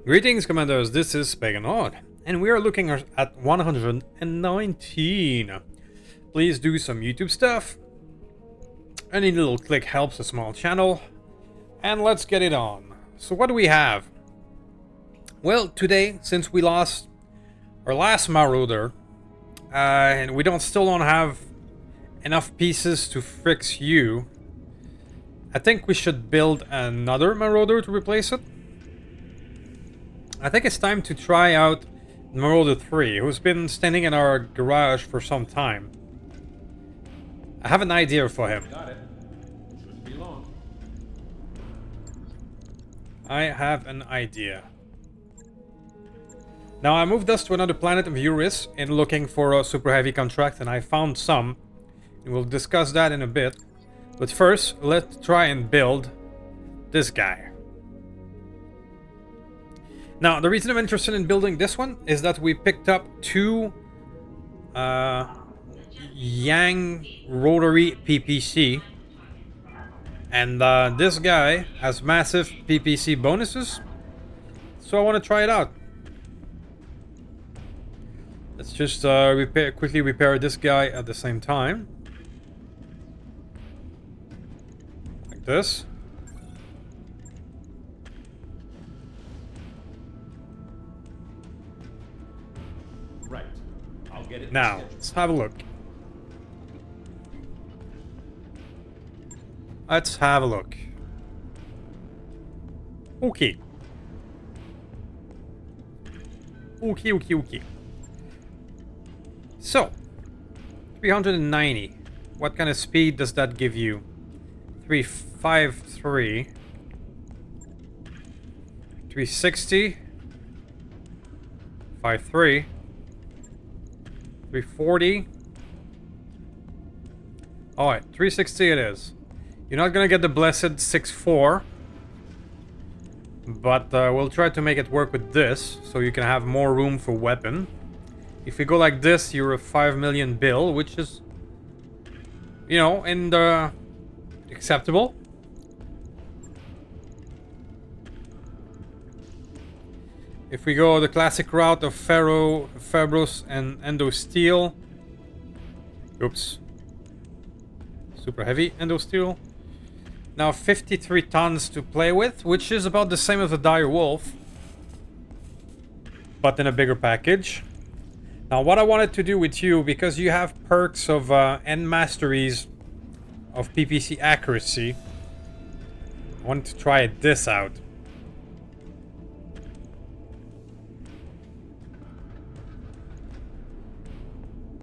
Greetings, Commanders, this is Pagan Horde, and we are looking at 119. Please do some YouTube stuff. Any little click helps a small channel. And let's get it on. So what do we have? Well, today, since we lost our last Marauder, and we still don't have enough pieces to fix you, I think we should build another Marauder to replace it. I think it's time to try out Marauder 3, who's been standing in our garage for some time. I have an idea for him. Got it. Shouldn't be long. I have an idea. Now, I moved us to another planet of Eurus in looking for a super heavy contract, and I found some. And we'll discuss that in a bit. But first, let's try and build this guy. Now, the reason I'm interested in building this one is that we picked up two Yang rotary PPC. And this guy has massive PPC bonuses. So I want to try it out. Let's just quickly repair this guy at the same time. Like this. Right. I'll get it. Now, let's have a look. Let's have a look. Okay. Okay. So, 390. What kind of speed does that give you? 353. 360. 53. 340. Alright, 360 it is. You're not gonna get the blessed 6.4. But we'll try to make it work with this, so you can have more room for weapon. If you go like this, you're a 5 million bill, which is, you know, in the acceptable. If we go the classic route of Fabros and Endo Steel. Oops. Super heavy Endo Steel. Now 53 tons to play with, which is about the same as a Dire Wolf, but in a bigger package. Now what I wanted to do with you, because you have perks of and masteries of PPC accuracy, I wanted to try this out.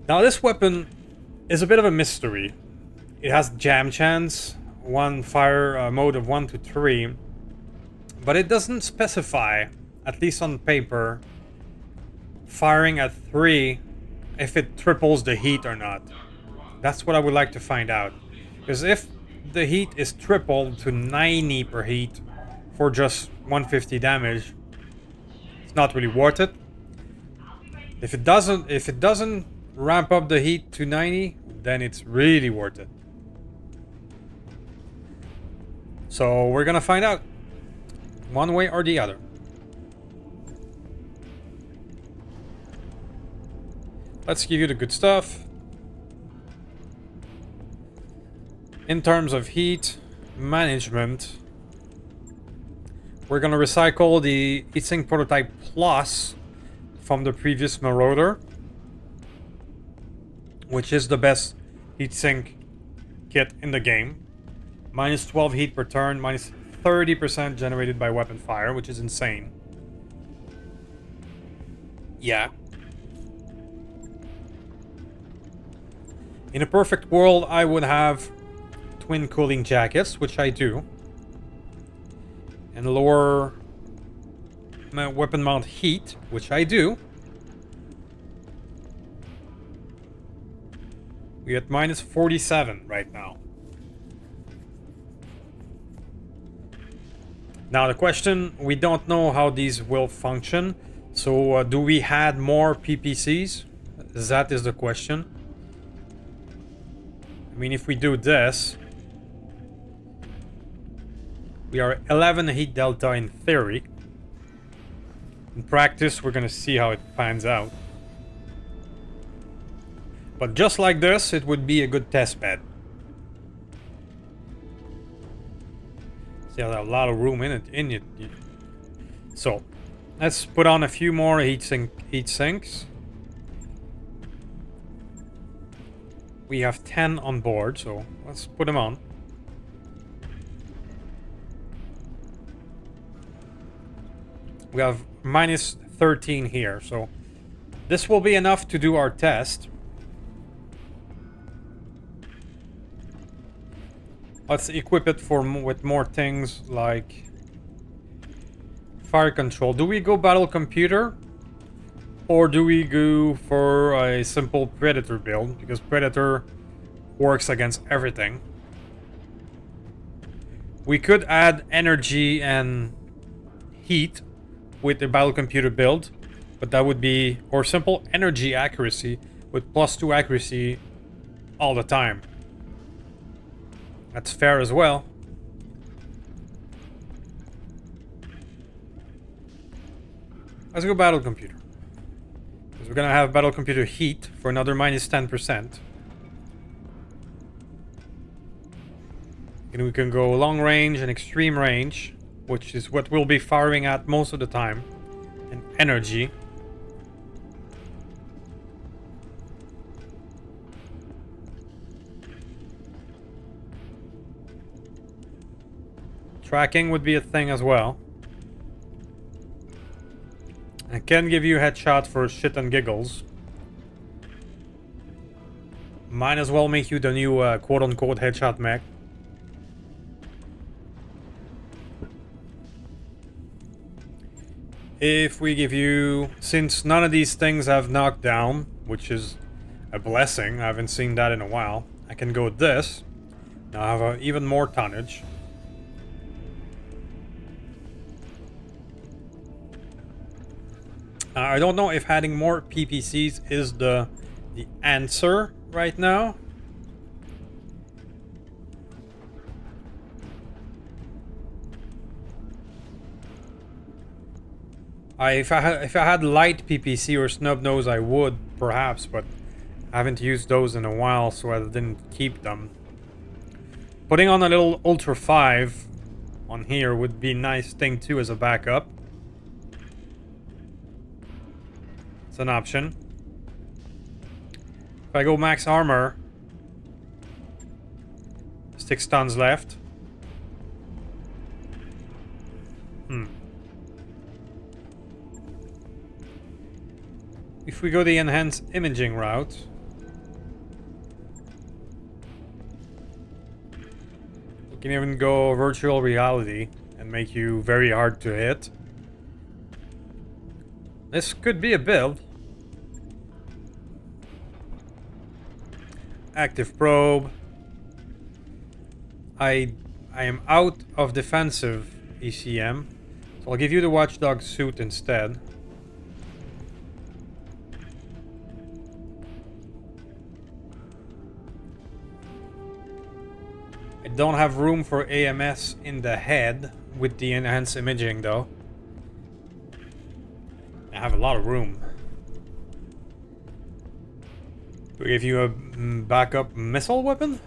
Now this weapon is a bit of a mystery. It has jam chance, one fire mode of 1 to 3, but it doesn't specify, at least on paper, firing at 3 if it triples the heat or not. That's what I would like to find out. Because if the heat is tripled to 90 per heat for just 150 damage, it's not really worth it. If it doesn't ramp up the heat to 90, then it's really worth it. So we're gonna find out, one way or the other. Let's give you the good stuff. In terms of heat management, we're gonna recycle the Heatsink Prototype Plus from the previous Marauder, which is the best heatsink kit in the game. Minus 12 heat per turn, minus 30% generated by weapon fire, which is insane. Yeah. In a perfect world, I would have twin cooling jackets, which I do. And lower weapon mount heat, which I do. We're at minus 47 right now. Now the question, we don't know how these will function. So do we add more PPCs? That is the question. I mean, if we do this, we are 11 heat delta in theory. In practice, we're gonna see how it pans out. But just like this, it would be a good test bed. See, there's a lot of room in it. So, let's put on a few more heat sinks. We have 10 on board, so let's put them on. We have minus 13 here, so this will be enough to do our test. Let's equip it with more things like fire control. Do we go battle computer? Or do we go for a simple predator build? Because predator works against everything. We could add energy and heat with the battle computer build, but that would be, or simple energy accuracy with +2 accuracy all the time. That's fair as well. Let's go battle computer. Because we're gonna have battle computer heat for another minus 10%. And we can go long range and extreme range, which is what we'll be firing at most of the time. And energy. Tracking would be a thing as well. I can give you a headshot for shit and giggles. Might as well make you the new quote-unquote headshot mech. If we give you... Since none of these things have knockdown, which is a blessing, I haven't seen that in a while, I can go with this. Now I have even more tonnage. I don't know if adding more PPCs is the answer right now. If I had light PPC or snub nose, I would perhaps, but I haven't used those in a while, so I didn't keep them. Putting on a little Ultra 5 on here would be a nice thing too as a backup. It's an option. If I go max armor, 6 tons left. If we go the enhanced imaging route, we can even go virtual reality and make you very hard to hit. This could be a build. Active probe. I am out of defensive ECM, so I'll give you the watchdog suit instead. I don't have room for AMS in the head with the enhanced imaging though. I have a lot of room. Do we give you a backup missile weapon?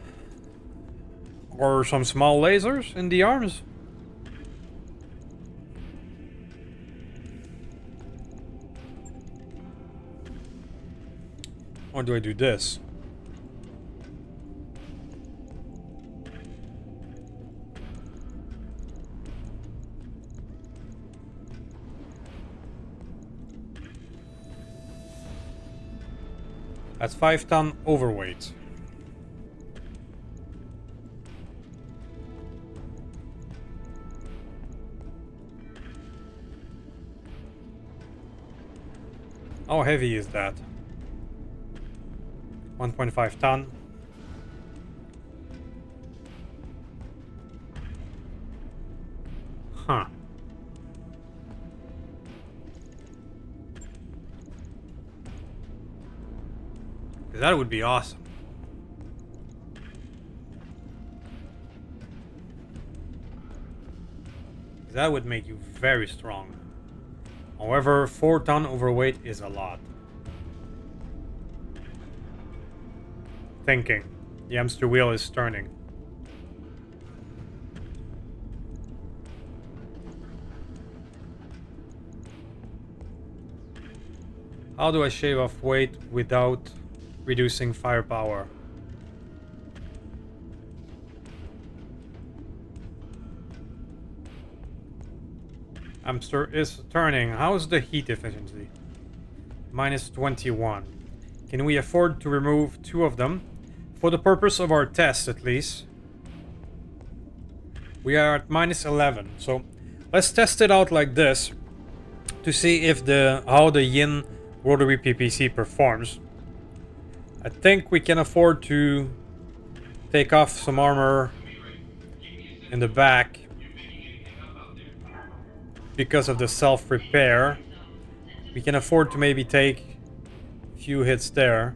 Or some small lasers in the arms? Or do I do this? That's 5 ton overweight. How heavy is that? 1.5 ton. Huh. That would be awesome. That would make you very strong. However, 4-ton overweight is a lot. Thinking. The hamster wheel is turning. How do I shave off weight without reducing firepower? Hamster is turning. How's the heat efficiency? Minus 21. Can we afford to remove 2 of them? For the purpose of our test, at least. We are at minus 11. So let's test it out like this to see if how the Yin rotary PPC performs. I think we can afford to take off some armor in the back because of the self-repair. We can afford to maybe take a few hits there.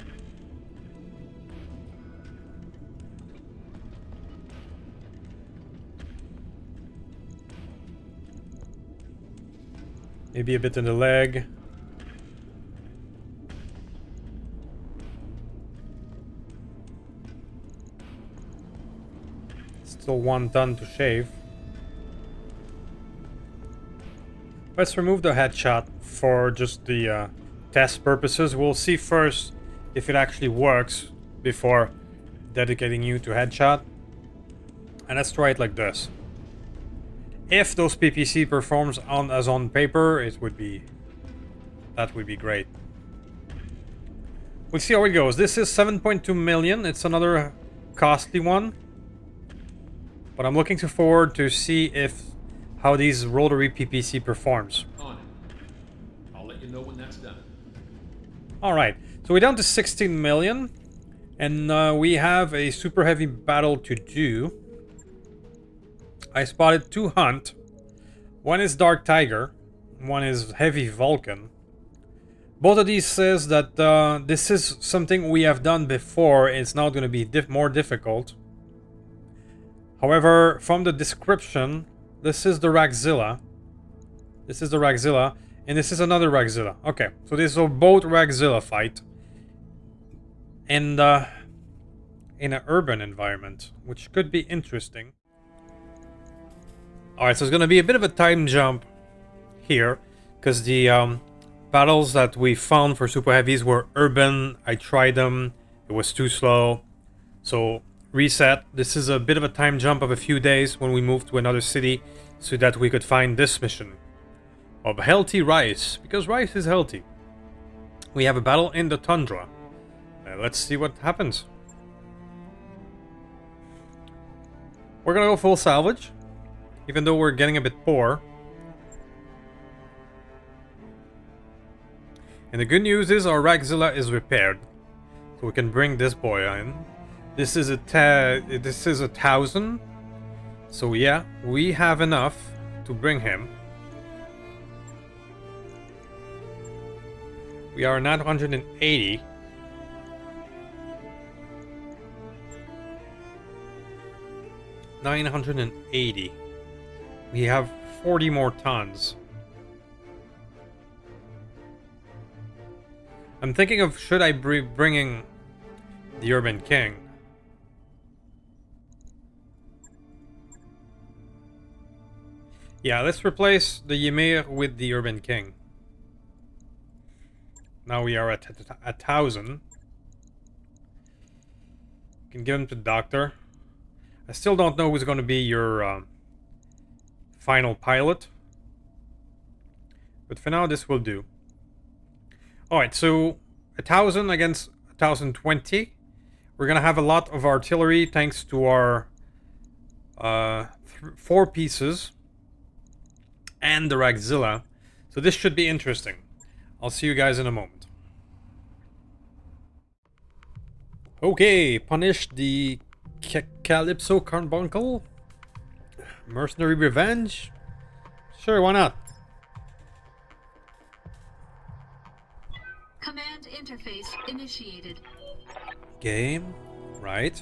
Maybe a bit in the leg. Still 1 ton to shave. Let's remove the headshot for just the test purposes. We'll see first if it actually works before dedicating you to headshot. And let's try it like this. If those PPC performs as on paper, that would be great. We'll see how it goes. This is 7.2 million. It's another costly one. But I'm looking forward to see how these rotary PPC performs. On it. I'll let you know when that's done. Alright, so we're down to 16 million. And we have a super heavy battle to do. I spotted 2 hunt. One is Dark Tiger. One is Heavy Vulcan. Both of these says that this is something we have done before. It's now going to be more difficult. However, from the description, this is the Ragzilla. This is the Ragzilla. And this is another Ragzilla. Okay, so these are both Ragzilla fight. And in an urban environment, which could be interesting. Alright, so it's going to be a bit of a time jump here, because the battles that we found for Super Heavies were urban. I tried them, it was too slow. So, reset. This is a bit of a time jump of a few days when we move to another city, so that we could find this mission of healthy rice, because rice is healthy. We have a battle in the tundra. Let's see what happens. We're going to go full salvage. Even though we're getting a bit poor. And the good news is our Ragzilla is repaired. So we can bring this boy in. This is a 1,000. So yeah, we have enough to bring him. We are at 180. $980. We have 40 more tons. I'm thinking of, should I be bringing the Urban King? Yeah, let's replace the Ymir with the Urban King. Now we are at 1,000. You can give him to the doctor. I still don't know who's going to be your final pilot. But for now, this will do. Alright, so 1,000 against 1,020. We're going to have a lot of artillery thanks to our 4 pieces. And the Ragzilla. So this should be interesting. I'll see you guys in a moment. Okay, punish the Calypso Carbuncle. Mercenary Revenge? Sure, why not? Command interface initiated. Game, right.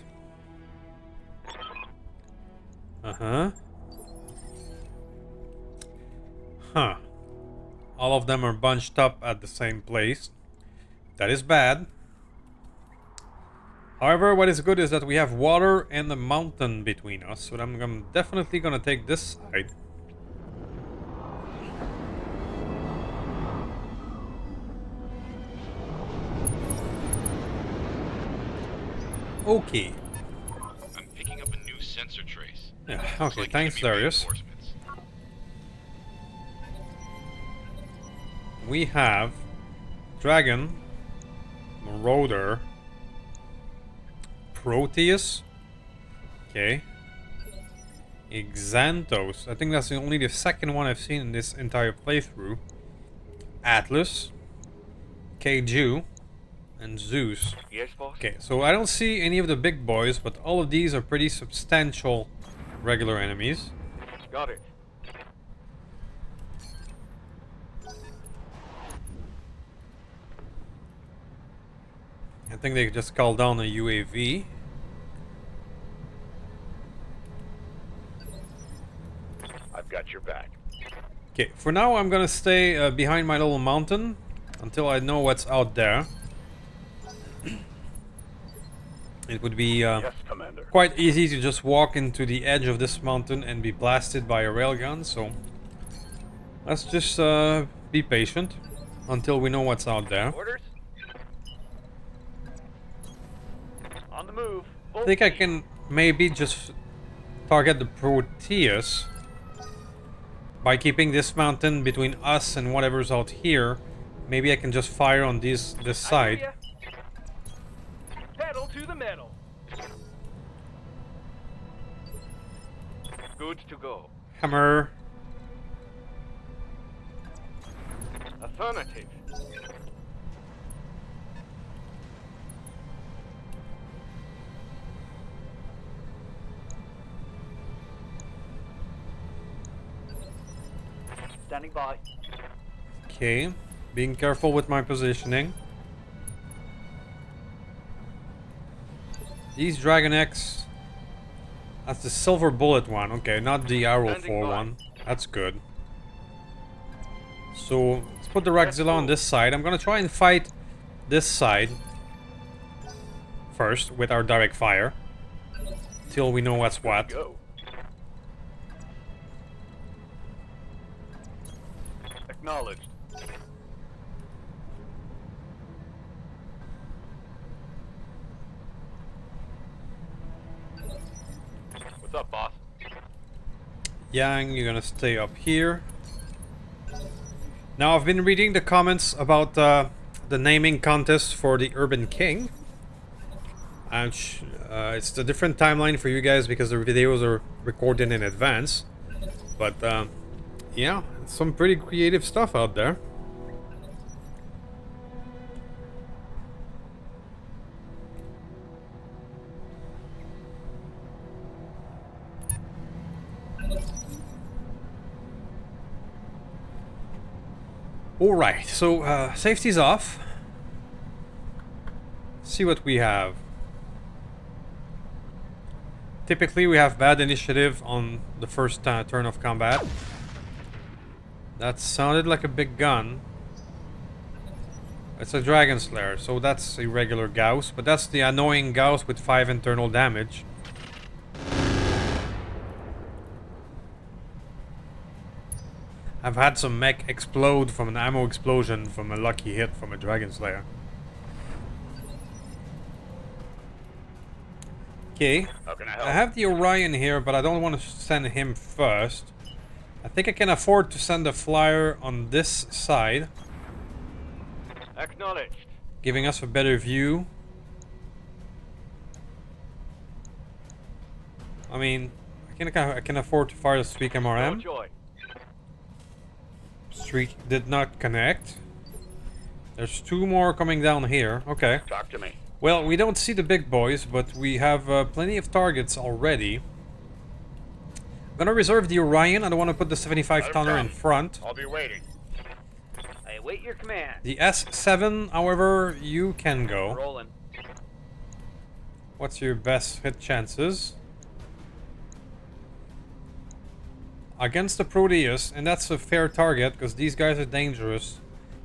Uh-huh. Huh. All of them are bunched up at the same place. That is bad. However, what is good is that we have water and the mountain between us, so I'm definitely gonna take this side. Okay. I'm picking up a new sensor trace. Yeah, Looks okay, like thanks, enemy Darius. reinforcements. We have Dragon, Marauder, Proteus, okay, Xanthos. I think that's only the second one I've seen in this entire playthrough. Atlas, Keiju, and Zeus. Yes, boss. Okay, so I don't see any of the big boys, but all of these are pretty substantial regular enemies. Got it. I think they just called down a UAV. I've got your back. Okay, for now I'm gonna stay behind my little mountain until I know what's out there. It would be Yes, Commander. quite easy to just walk into the edge of this mountain and be blasted by a railgun, so let's just be patient until we know what's out there. Orders? On the move. I think I can maybe just target the Proteus by keeping this mountain between us and whatever's out here. Maybe I can just fire on this side. Pedal to the metal. Good to go. Hammer. Affirmative. Standing by. Okay, being careful with my positioning. These Dragon X. That's the silver bullet one. Okay, not the arrow Standing 4 by. one. That's good. So let's put the Rockzilla on this side. I'm gonna try and fight this side first with our direct fire till we know what's what. Go. Acknowledged. What's up, boss? Yang, you're gonna stay up here. Now, I've been reading the comments about the naming contest for the Urban King. And it's a different timeline for you guys because the videos are recorded in advance. But, yeah, some pretty creative stuff out there. Alright, so safety's off. See what we have. Typically we have bad initiative on the first turn of combat. That sounded like a big gun. It's a Dragon Slayer, so that's a regular Gauss, but that's the annoying Gauss with 5 internal damage. I've had some mech explode from an ammo explosion from a lucky hit from a Dragon Slayer. Okay, How can I I help? have the Orion here, but I don't want to send him first. I think I can afford to send a flyer on this side, Acknowledged. giving us a better view. I mean, I can afford to fire the Streak No MRM. joy. Streak did not connect. There's 2 more coming down here. Okay. Talk to me. Well, we don't see the big boys, but we have plenty of targets already. I'm gonna reserve the Orion. I don't want to put the 75 tonner in front. I'll be waiting. I await your command. The S7, however, you can go. Rolling. What's your best hit chances? against the Proteus, and that's a fair target because these guys are dangerous.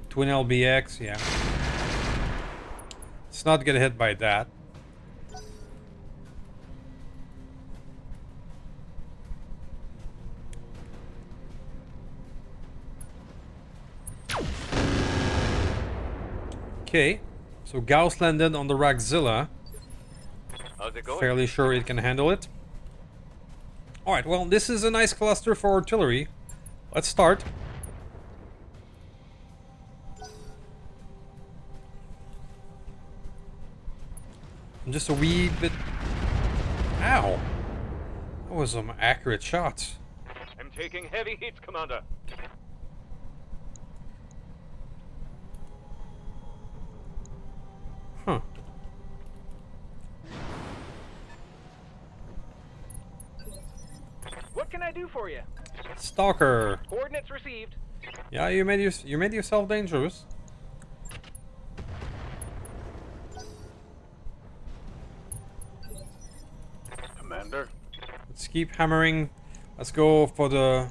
Twin LBX, yeah. Let's not get hit by that. Okay, so Gauss landed on the Ragzilla. How's it going? Fairly sure it can handle it. Alright, well, this is a nice cluster for artillery. Let's start. Just a wee bit... Ow! That was some accurate shots. I'm taking heavy hits, Commander. Huh. What can I do for you? Stalker. Coordinates received. Yeah, you made yourself dangerous. Commander. Let's keep hammering. Let's go for the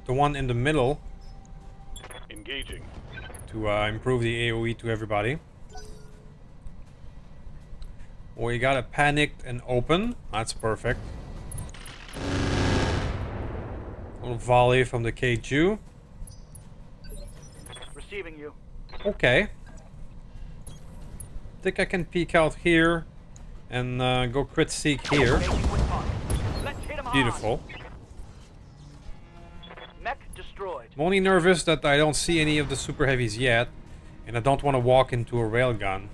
one in the middle Engaging. to improve the AoE to everybody. We got a panicked and open. That's perfect. A little volley from the K2. Receiving you. Okay. Think I can peek out here and go crit seek here. Let's hit 'em hard. Beautiful. Mech destroyed. I'm only nervous that I don't see any of the super heavies yet, and I don't want to walk into a railgun.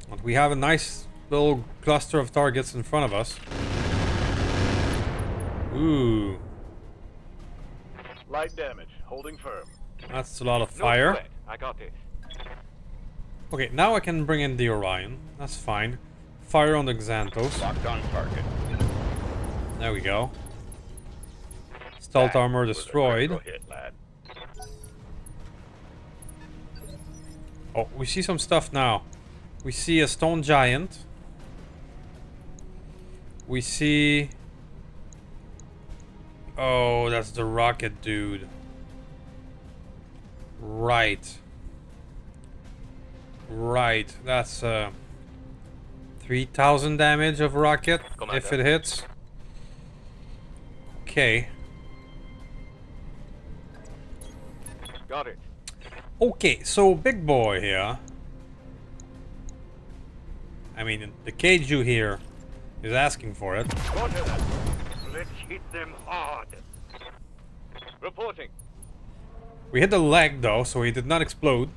But we have a nice little cluster of targets in front of us. Ooh, Light damage. Holding firm. that's a lot of No fire. sweat. I got this. Okay, now I can bring in the Orion. That's fine. Fire on the Xanthos. Locked on target. There we go. Stealth armor destroyed. Hit, lad. Oh, we see some stuff now. We see a stone giant. We see... Oh, that's the rocket dude. Right. Right. That's 3,000 damage of rocket if it hits. Okay. Got it. Okay, so big boy here. I mean, the Keiju here is asking for it. Roger that. Let's hit them hard. Reporting. We hit the leg though, so he did not explode.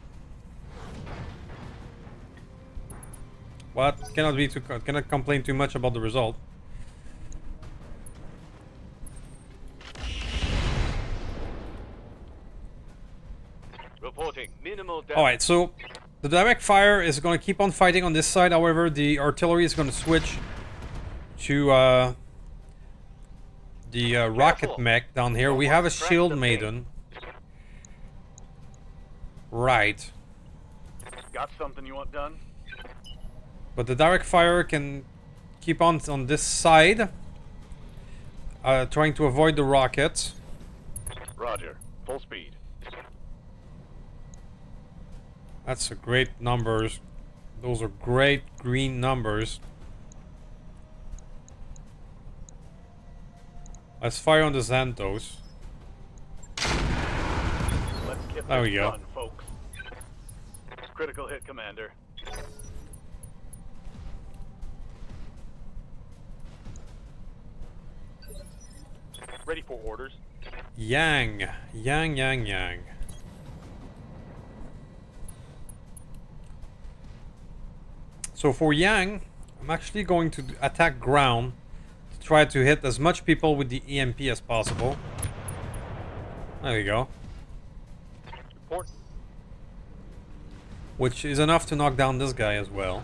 But cannot complain too much about the result. Reporting. Minimal damage. Alright, so the direct fire is going to keep on fighting on this side. However, the artillery is going to switch to the rocket mech down here. We have a shield maiden. Right. Got something you want done? But the direct fire can keep on this side. Trying to avoid the rockets. Roger. Full speed. That's a great numbers. Those are great green numbers. Let's fire on the Xanthos. Let's get There we this go. done, folks. Critical hit, Commander. Ready for orders. Yang. Yang, yang, yang. So for Yang, I'm actually going to attack ground to try to hit as much people with the EMP as possible. There we go. Report. Which is enough to knock down this guy as well.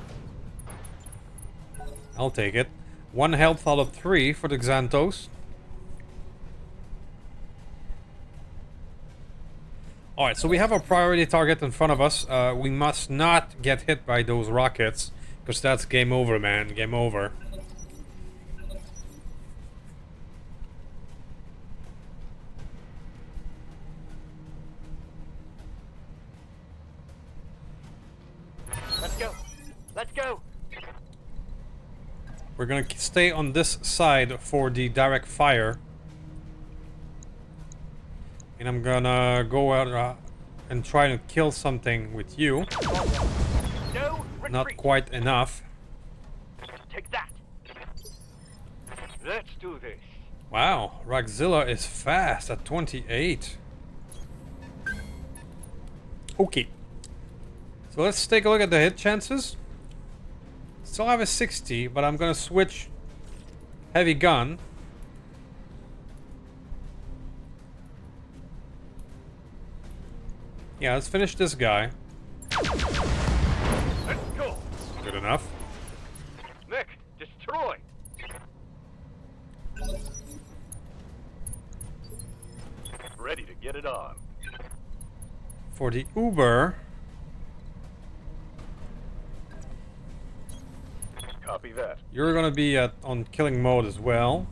I'll take it. 1 health out of 3 for the Xanthos. Alright, so we have a priority target in front of us. We must not get hit by those rockets, because that's game over, man. Game over. go. We're gonna stay on this side for the direct fire. And I'm gonna go out and try to kill something with you. No retreat. Not quite enough. Take that. Let's do this. Wow, Rockzilla is fast at 28. Okay. So let's take a look at the hit chances. Still have a 60, but I'm gonna switch heavy gun. Yeah, let's finish this guy. Let's go. Good enough. Nick, destroy. Ready to get it on. For the Uber, Copy that. you're gonna be on killing mode as well.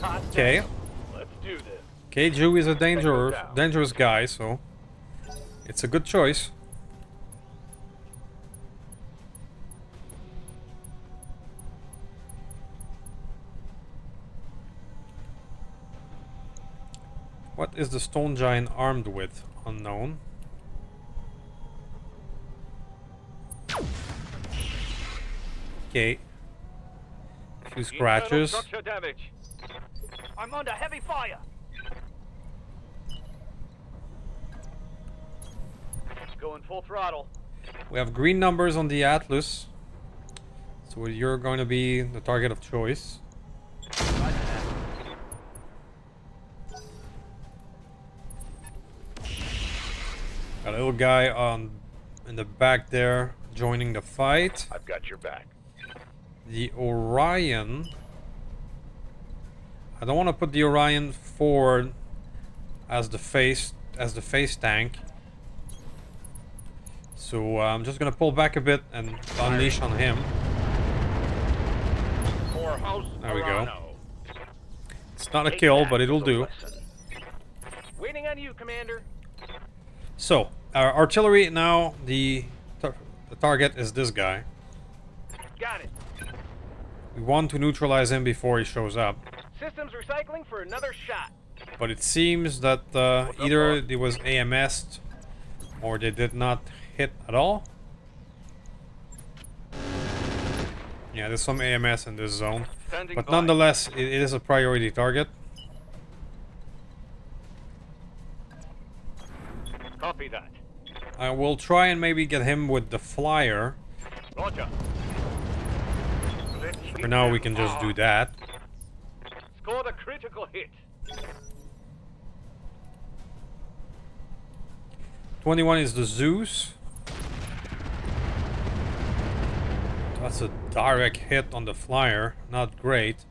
Hot Okay. damn. Let's do this. Keiju is a dangerous guy, so it's a good choice. What is the stone giant armed with? Unknown. Okay. A few scratches. Internal structure damage. I'm under heavy fire. Going full throttle. We have green numbers on the Atlas. So you're going to be the target of choice. Got a little guy in the back there joining the fight. I've got your back. The Orion. I don't want to put the Orion forward as the face tank. So I'm just gonna pull back a bit and unleash on him. There we go. It's not a kill, but it'll do. Waiting on you, Commander. So our artillery now. The target is this guy. Got it. We want to neutralize him before he shows up. Systems recycling for another shot. But it seems that either it was AMS'd or they did not hit at all. Yeah, there's some AMS in this zone. Standing But by. nonetheless, it is a priority target. Copy that. I will try and maybe get him with the flyer. Roger. For now, we can just do that. Score the critical hit. 21 is the Zeus. That's a direct hit on the flyer. Not great.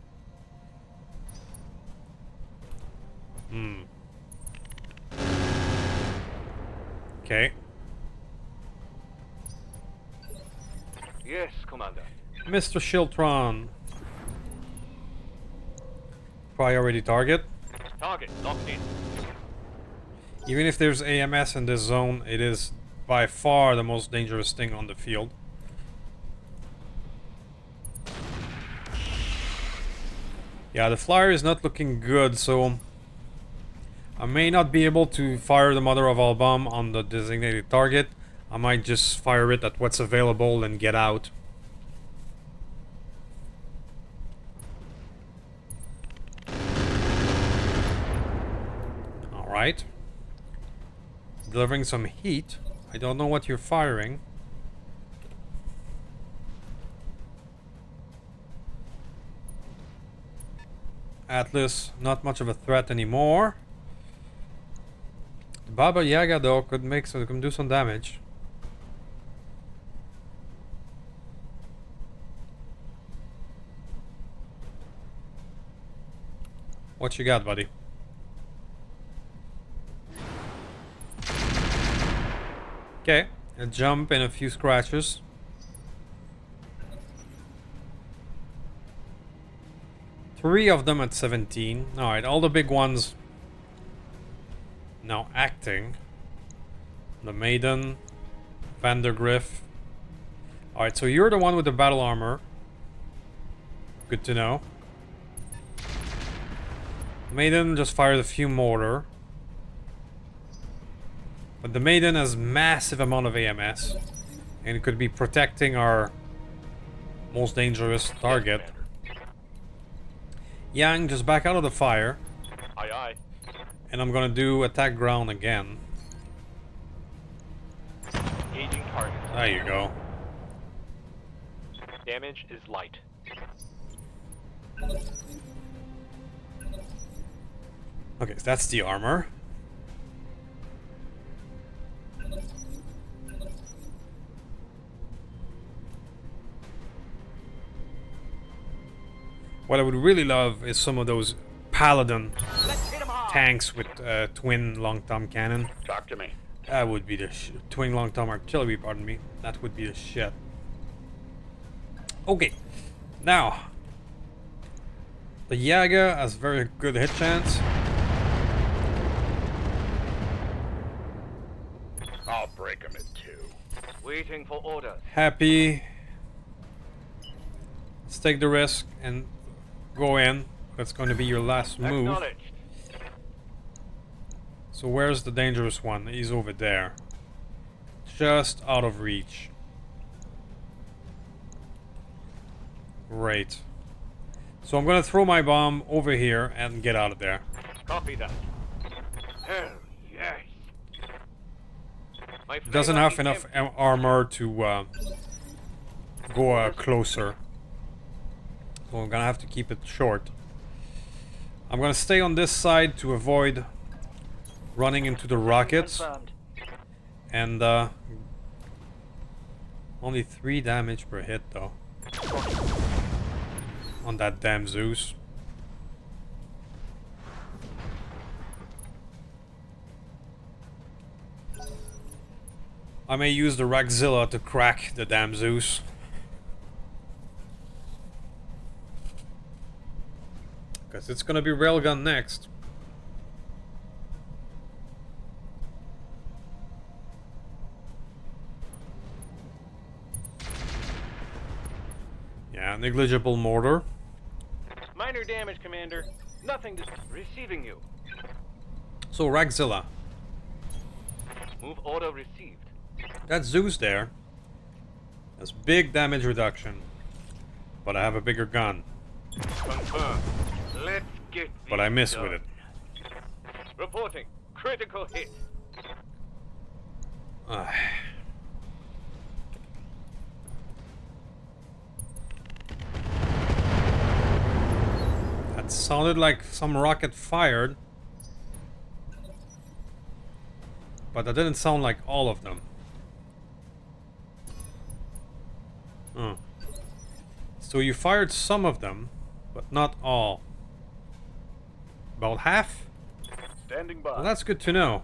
Okay. Yes, Commander. Mr. Shiltron. Priority target. Target locked in. Even if there's AMS in this zone, it is by far the most dangerous thing on the field. Yeah, the flyer is not looking good, so I may not be able to fire the mother of all bomb on the designated target. I might just fire it at what's available and get out. Alright. Delivering some heat. I don't know what you're firing. Atlas, not much of a threat anymore. Baba Yaga though could do some damage. What you got, buddy? Okay, a jump and a few scratches. Three of them at 17. Alright, all the big ones now acting. The Maiden, Vandergriff, Alright, so you're the one with the battle armor. Good to know. Maiden just fired a few mortar. But the Maiden has massive amount of AMS. And it could be protecting our most dangerous target. Yang, just back out of the fire. Aye, aye. And I'm gonna do attack ground again. Engaging target. There you go. Damage is light. Okay, so that's the armor. What I would really love is some of those Paladin tanks with twin long-tom cannon. Talk to me. That would be the twin long-tom artillery, pardon me. That would be the shit. Okay, now the Jager has very good hit chance. I'll break him in two. Waiting for orders. Happy. Let's take the risk and go in. That's going to be your last move. Acknowledged. So where's the dangerous one? He's over there. Just out of reach. Great. So I'm gonna throw my bomb over here and get out of there. Copy that. Hell yes. It doesn't have enough armor to go closer. So I'm gonna have to keep it short. I'm gonna stay on this side to avoid running into the rockets. Confirmed. And only 3 damage per hit though. On that damn Zeus. I may use the Ragzilla to crack the damn Zeus. Because it's gonna be railgun next. Yeah, negligible mortar. Minor damage, Commander. Nothing to... Receiving you. So Ragzilla. Move order received. That Zeus there has big damage reduction. But I have a bigger gun. Confirmed. Let's get But I miss this with done. it. Reporting. Critical hit. Ah. That sounded like some rocket fired. But that didn't sound like all of them. Oh. So you fired some of them, but not all. About half? Standing by. Well, that's good to know.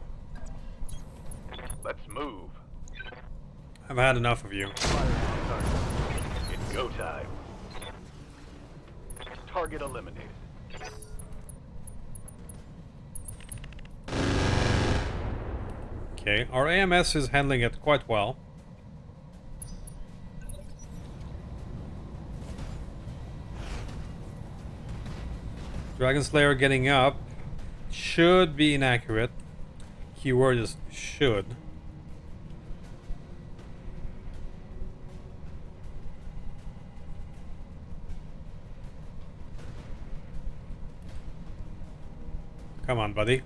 Let's move. I've had enough of you. Fire on target. It's go time. Target eliminated. Okay, our AMS is handling it quite well. Dragon Slayer getting up should be inaccurate. Keyword is should. Come on, buddy.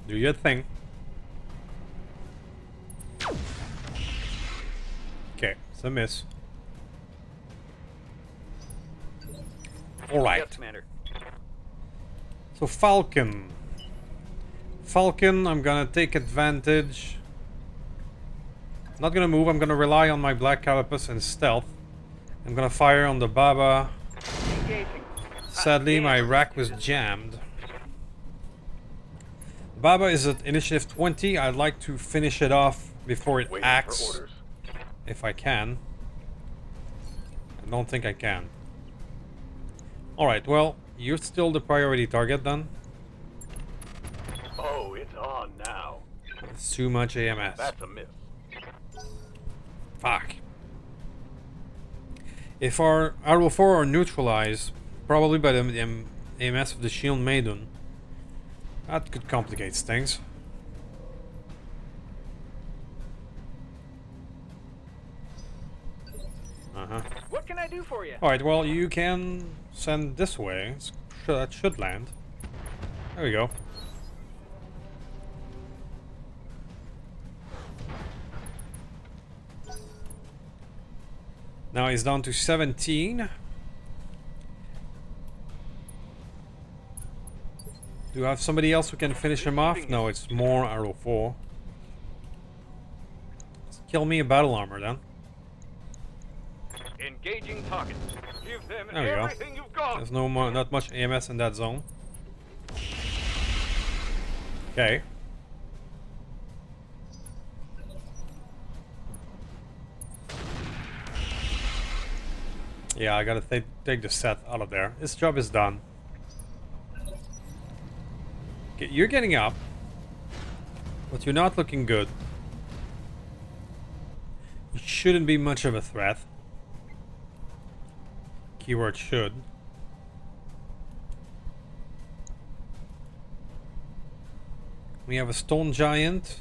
Do your thing. Okay, it's a miss. Alright. Yes, Commander. So Falcon. Falcon, I'm gonna take advantage. Not gonna move, I'm gonna rely on my Black Carapace and stealth. I'm gonna fire on the Baba. Engaging. Sadly, my rack was jammed. Baba is at initiative 20. I'd like to finish it off before it Waiting for acts. orders. If I can. I don't think I can. Alright, well, you're still the priority target then. Oh, it's on now. It's too much AMS. That's a miss. Fuck. If our Arrow 4 are neutralized, probably by the AMS of the Shield Maiden, that could complicate things. What can I do for you? Alright, well, you can send this way. That should land. There we go. Now he's down to 17. Do I have somebody else who can finish him off? No, it's more Arrow 4. Let's kill me a battle armor then. Engaging target. Give them There we go. everything you've got. There's not much AMS in that zone. Okay. Yeah, I gotta take the set out of there. This job is done. Okay, you're getting up, but you're not looking good. You shouldn't be much of a threat. Keyword should. We have a stone giant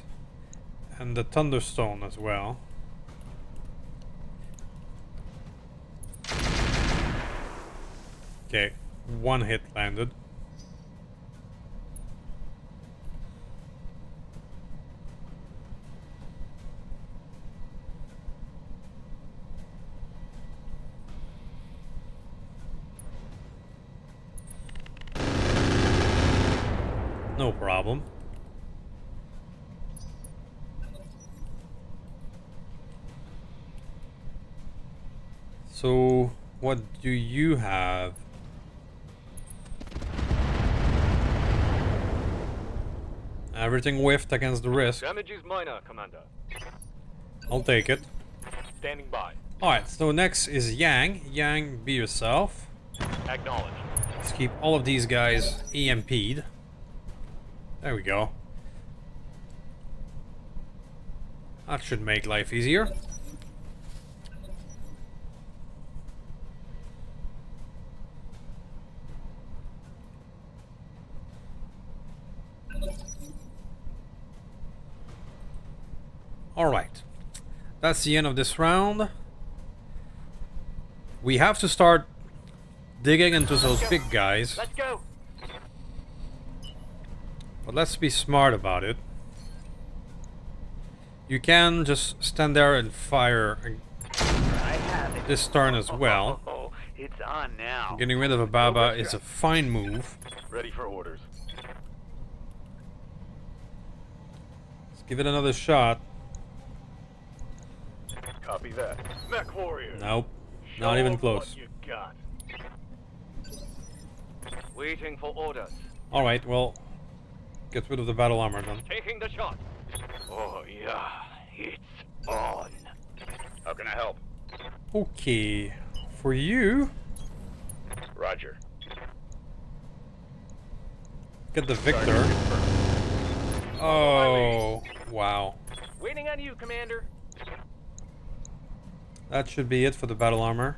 and the thunderstone as well. Okay, one hit landed. No problem. So, what do you have? Everything whiffed against the risk. Damage is minor, Commander. I'll take it. Standing by. Alright, so next is Yang. Yang, be yourself. Acknowledged. Let's keep all of these guys EMP'd. There we go. That should make life easier. Alright. That's the end of this round. We have to start digging into those big guys. Let's go. But let's be smart about it. You can just stand there and fire I have it. this turn as well. Oh, it's on now. Getting rid of a Baba is a fine move. Ready for orders. Let's give it another shot. Copy that. Mech warrior. Nope. Show Not even 'em close. What you got. Waiting for orders. Alright, well, get rid of the battle armor then. Taking the shot. Oh yeah, it's on. How can I help? Okay. For you, Roger. get the victor. Oh, wow. Waiting on you, Commander. That should be it for the battle armor.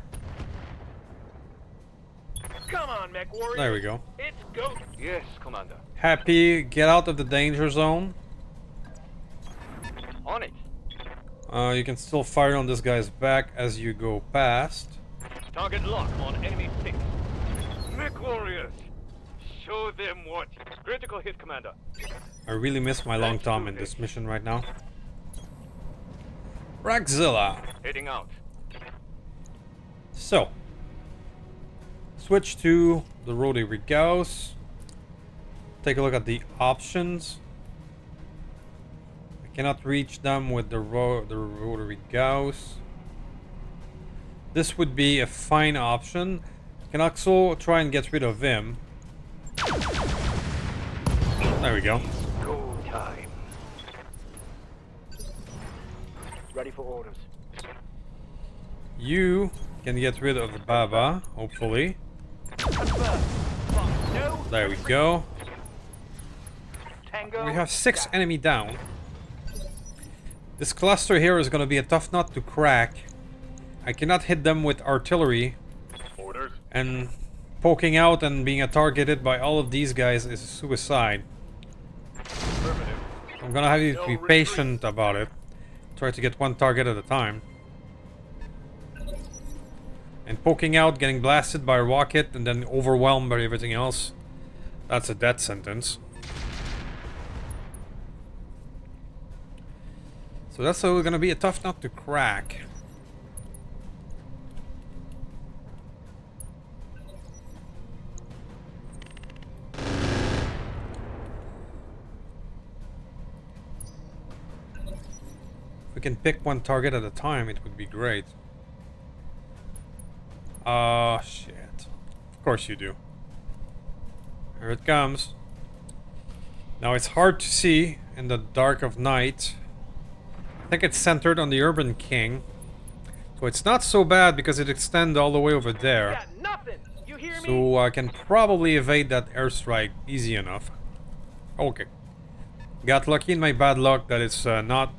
Come on, Mech warrior. There we go. It's go. Yes, Commander. Happy, get out of the danger zone. On it. You can still fire on this guy's back as you go past. Target lock on enemy 6. Mech warriors. Show them what. Critical hit, Commander. I really miss my long tom in this mission right now. Ragzilla. Heading out. So, switch to the rotary gauss. Take a look at the options. I cannot reach them with the rotary gauss. This would be a fine option. You can also try and get rid of him. There we go. Go time. Ready for orders. You can get rid of the Baba, hopefully. No. There we go. Tango. We have 6 enemy down. This cluster here is going to be a tough nut to crack, I cannot hit them with artillery. Orders. And poking out and being targeted by all of these guys is suicide. Affirmative. I'm gonna have you No be retreat. patient about it. Try to get one target at a time. And poking out, getting blasted by a rocket, and then overwhelmed by everything else. That's a death sentence. So that's gonna be a tough nut to crack. If we can pick one target at a time, it would be great. Oh, shit. Of course you do. Here it comes. Now it's hard to see in the dark of night. I think it's centered on the Urban King. So it's not so bad because it extends all the way over there. Got nothing. You hear me? So I can probably evade that airstrike easy enough. Okay. Got lucky in my bad luck that it's not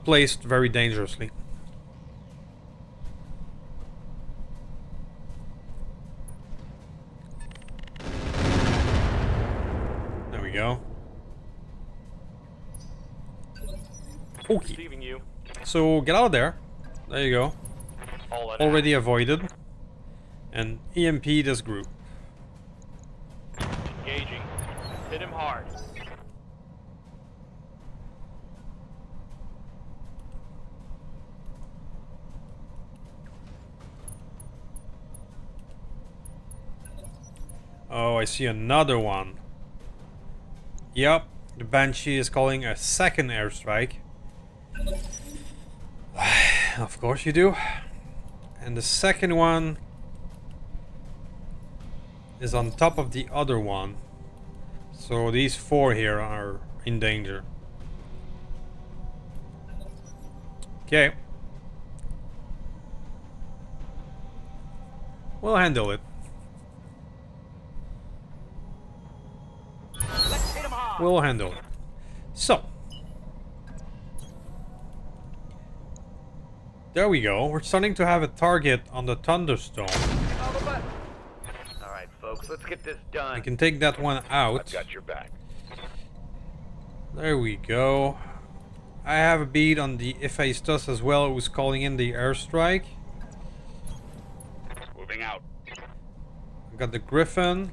placed very dangerously. There we go. Okay. Receiving you. So get out of there. There you go. All in. Already avoided. And EMP this group. Engaging. Hit him hard. Oh, I see another one. Yep, the Banshee is calling a second airstrike. Of course you do. And the second one is on top of the other one. So these four here are in danger. Okay. We'll handle it. Let's hit him hard. We'll handle it. So. There we go. We're starting to have a target on the Thunderstone. All the buttons. All right, folks, let's get this done. I can take that one out. I've got your back. There we go. I have a bead on the Hephaestus as well, who's calling in the airstrike. Moving out. I got the Griffin.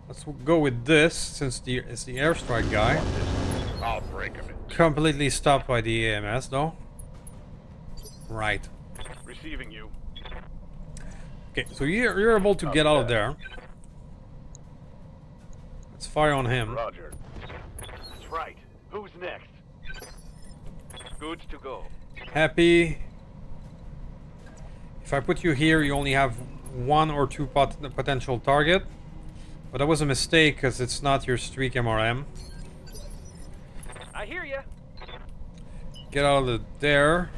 Let's go with this, since it's the airstrike guy. I'll break him. Completely stopped by the AMS though. Right. Receiving you. Okay, so you're able to get out of there. Let's fire on him. Roger. That's right. Who's next? Goods to go. Happy. If I put you here, you only have one or two potential target. But that was a mistake, because it's not your streak MRM. I hear ya. Get out of there.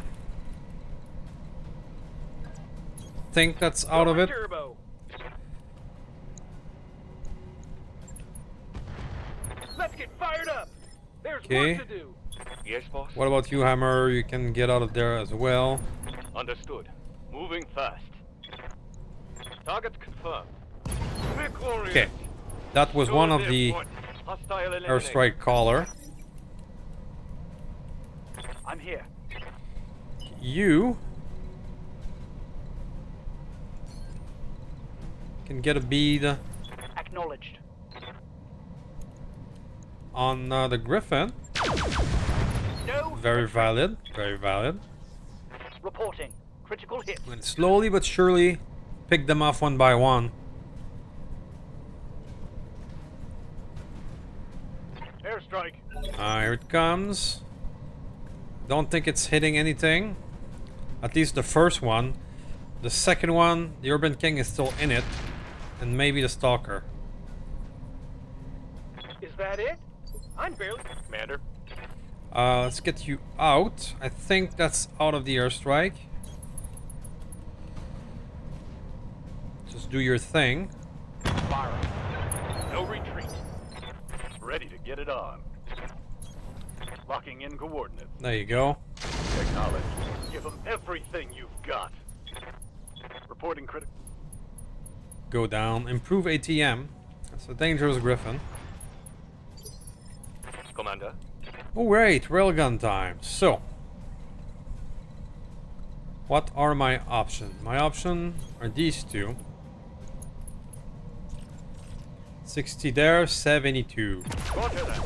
Think that's out of it. Turbo. Let's get fired up. There's Okay. work to do. Yes, boss. What about you, Hammer? You can get out of there as well. Understood. Moving fast. Targets confirmed. Okay. That was one of the Hostile eliminated. airstrike caller. I'm here. You can get a bead Acknowledged. on the Griffin. No. Very valid. Very valid. Reporting. Critical hit. And slowly but surely pick them off one by one. Airstrike. Here it comes. Don't think it's hitting anything. At least the first one. The second one, the Urban King is still in it. And maybe the Stalker. Is that it? I'm barely. Commander. Let's get you out. I think that's out of the airstrike. Just do your thing. Fire. No retreat. Ready to get it on. Locking in coordinates. There you go. Acknowledge. Give them everything you've got. Reporting critical. Go down. Improve ATM. That's a dangerous griffin. Commander. Oh wait, railgun time. So, what are my options? My options are these two. 60 there, 72. Roger that.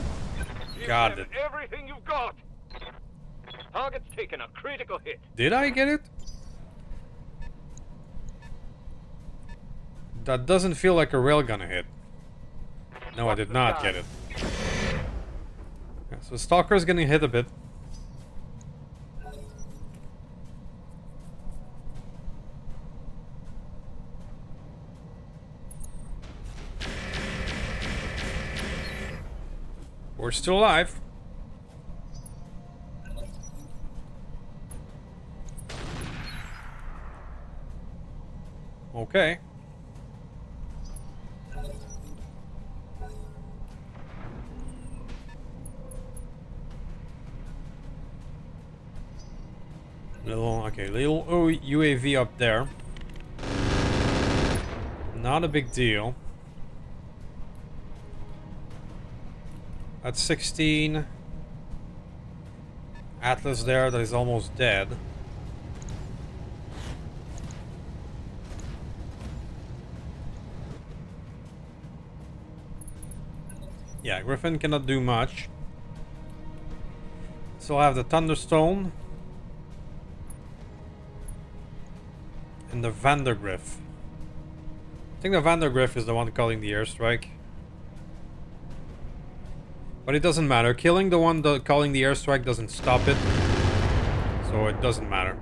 Give Got them it. everything you've got. Target's taken a critical hit. Did I get it? That doesn't feel like a railgun hit. No, I did not get it. Yeah, so Stalker's getting hit a bit. We're still alive. Okay. Little UAV up there. Not a big deal. At 16. Atlas there that is almost dead. Yeah, Griffin cannot do much. So I have the Thunderstone. And the Vandergriff. I think the Vandergriff is the one calling the airstrike. But it doesn't matter. Killing the one calling the airstrike doesn't stop it. So it doesn't matter.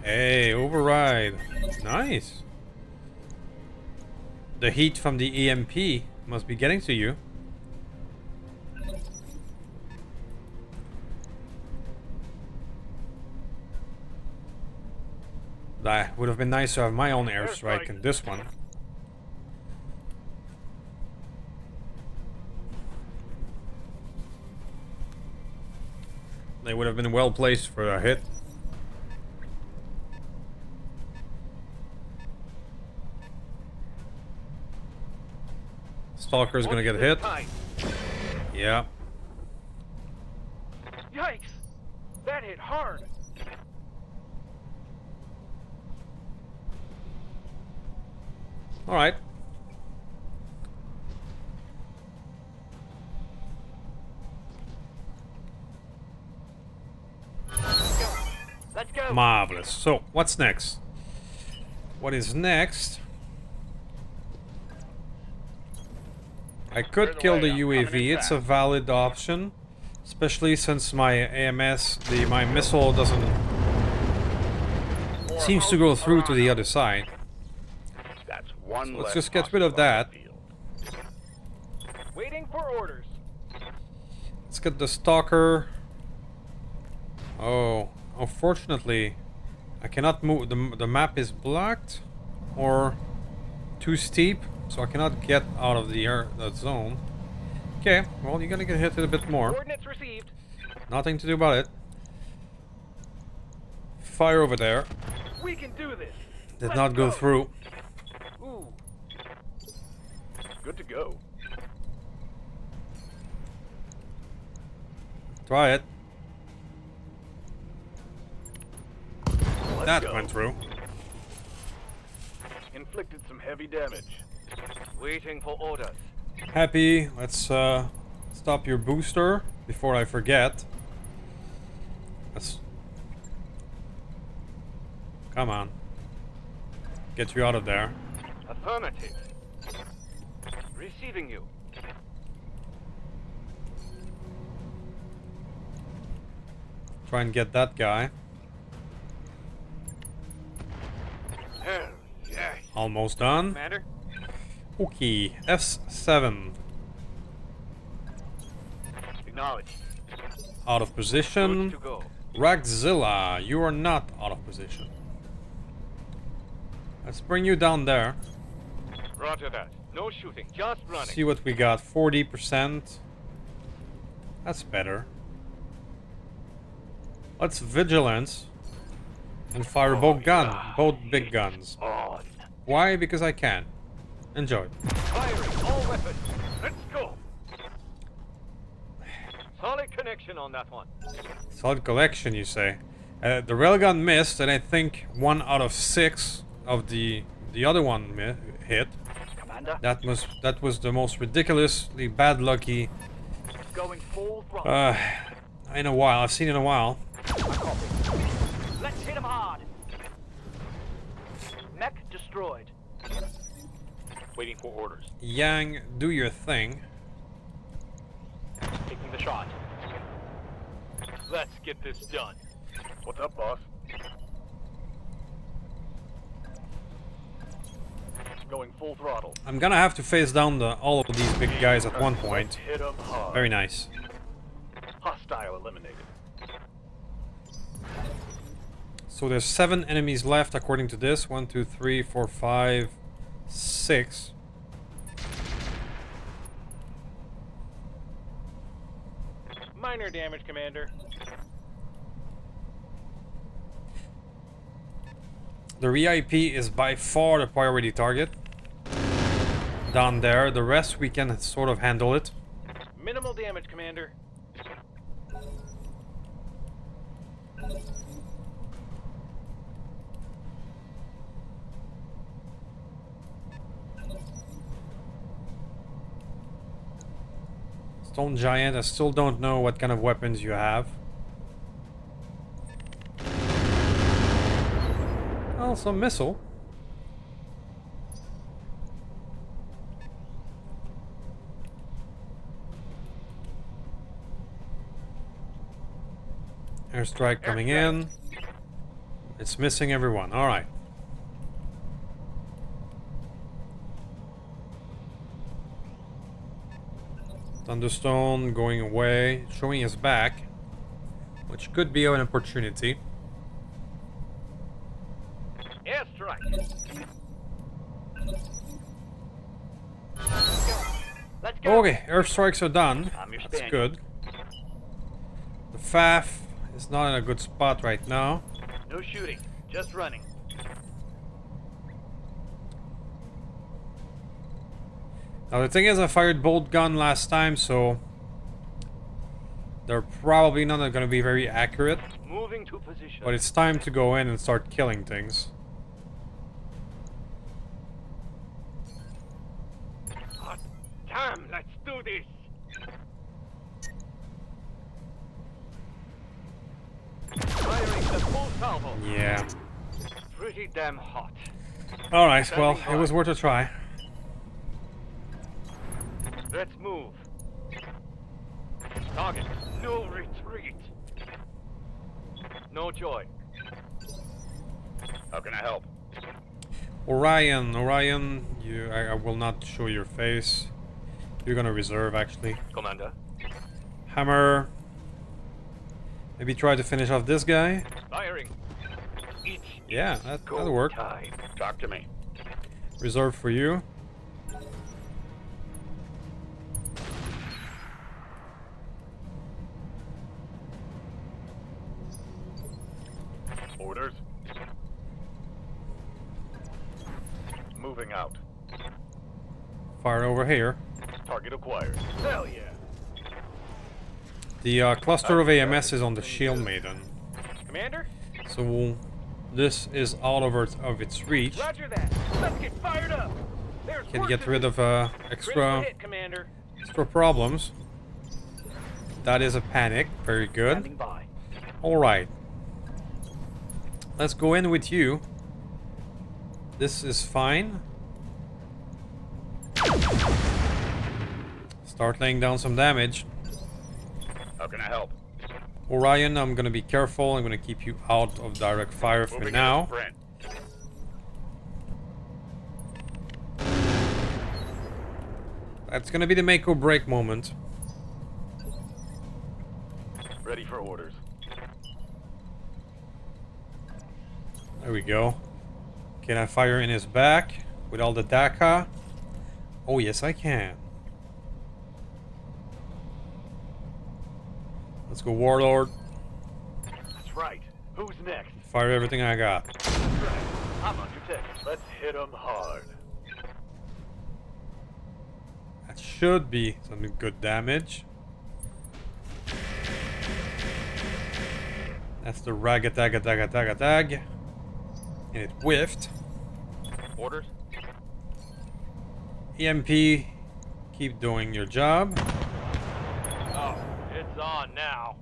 Hey, override. Nice. The heat from the EMP must be getting to you. That would have been nice to have my own airstrike in this one. They would have been well placed for a hit. Stalker is gonna get hit. Yeah. Yikes! That hit hard. All right. Let's go. Marvelous. So, what's next? What is next? I could kill the UAV. It's a valid option, especially since my AMS, my missile doesn't seems to go through to the other side. That's one. So let's just get rid of that. Waiting for orders. Let's get the Stalker. Oh, unfortunately, I cannot move. The map is blocked or too steep, so I cannot get out of that zone. Okay, well, you're gonna get hit a bit more. Coordinates received. Nothing to do about it. Fire over there. We can do this. Did not go through. Ooh. Good to go. Try it. Let's That go. went through. Inflicted some heavy damage. Waiting for orders. Happy. Let's stop your booster before I forget. Come on. Get you out of there. Affirmative. Receiving you. Try and get that guy. Hell yeah. Almost done. Commander. Okay, S7. Acknowledged. Out of position. Good to go. Ragzilla, you are not out of position. Let's bring you down there. Roger that. No shooting, just running. See what we got. 40%. That's better. Let's vigilance and fire both big guns. On. Why? Because I can. Enjoy. Firing all weapons. Let's go. Solid connection on that one. Solid collection, you say? The railgun missed, and I think 1 out of 6 of the other one hit. Commander. That was the most ridiculously bad lucky Going full throttle. in a while. I've seen in a while. Let's hit him hard. Mech destroyed. Waiting for orders. Yang, do your thing. Taking the shot. Let's get this done. What's up, boss? Going full throttle. I'm gonna have to face down all of these big guys at one point. Hit 'em hard. Very nice. Hostile eliminated. So there's 7 enemies left according to this. 1, 2, 3, 4, 5, 6. Minor damage, Commander. The VIP is by far the priority target. Down there, the rest we can sort of handle it. Minimal damage, Commander. Stone Giant, I still don't know what kind of weapons you have. Oh, some missile. Airstrike coming in. It's missing everyone. Alright. Thunderstone going away, showing his back, which could be an opportunity. Airstrike. Let's go. Okay, airstrikes are done. I'm your That's Spaniard. good. The FAF is not in a good spot right now. No shooting, just running. Now the thing is, I fired bolt gun last time, so they're probably not going to be very accurate. Moving to position. But it's time to go in and start killing things. Hot damn, let's do this. Firing the full salvo. Yeah. Pretty damn hot. Alright, well, it was worth a try. Let's move. Target, no retreat. No joy. How can I help? Orion, I will not show your face. You're gonna reserve, actually. Commander. Hammer. Maybe try to finish off this guy. Firing. Yeah, that'll work. Time. Talk to me. Reserve for you. Orders. Moving out. Fire over here. Target acquired. Hell yeah. The cluster of AMS is on the Shield Maiden. Commander? So this is all over of its reach. Roger that. Let's get fired up. There's Can get rid of extra hit, Commander. problems. That is a panic. Very good. Standing by. Alright. Let's go in with you. This is fine. Start laying down some damage. How can I help? Orion, I'm gonna be careful. I'm gonna keep you out of direct fire for Moving now. in sprint. That's gonna be the make or break moment. Ready for orders. There we go. Can I fire in his back with all the DACA? Oh, yes, I can. Let's go, Warlord. That's right. Who's next? Fire everything I got. That's right. I'm on your tech. Let's hit 'em hard. That should be some good damage. That's the Roguetech. And it whiffed. Orders? EMP, keep doing your job. Oh, it's on now.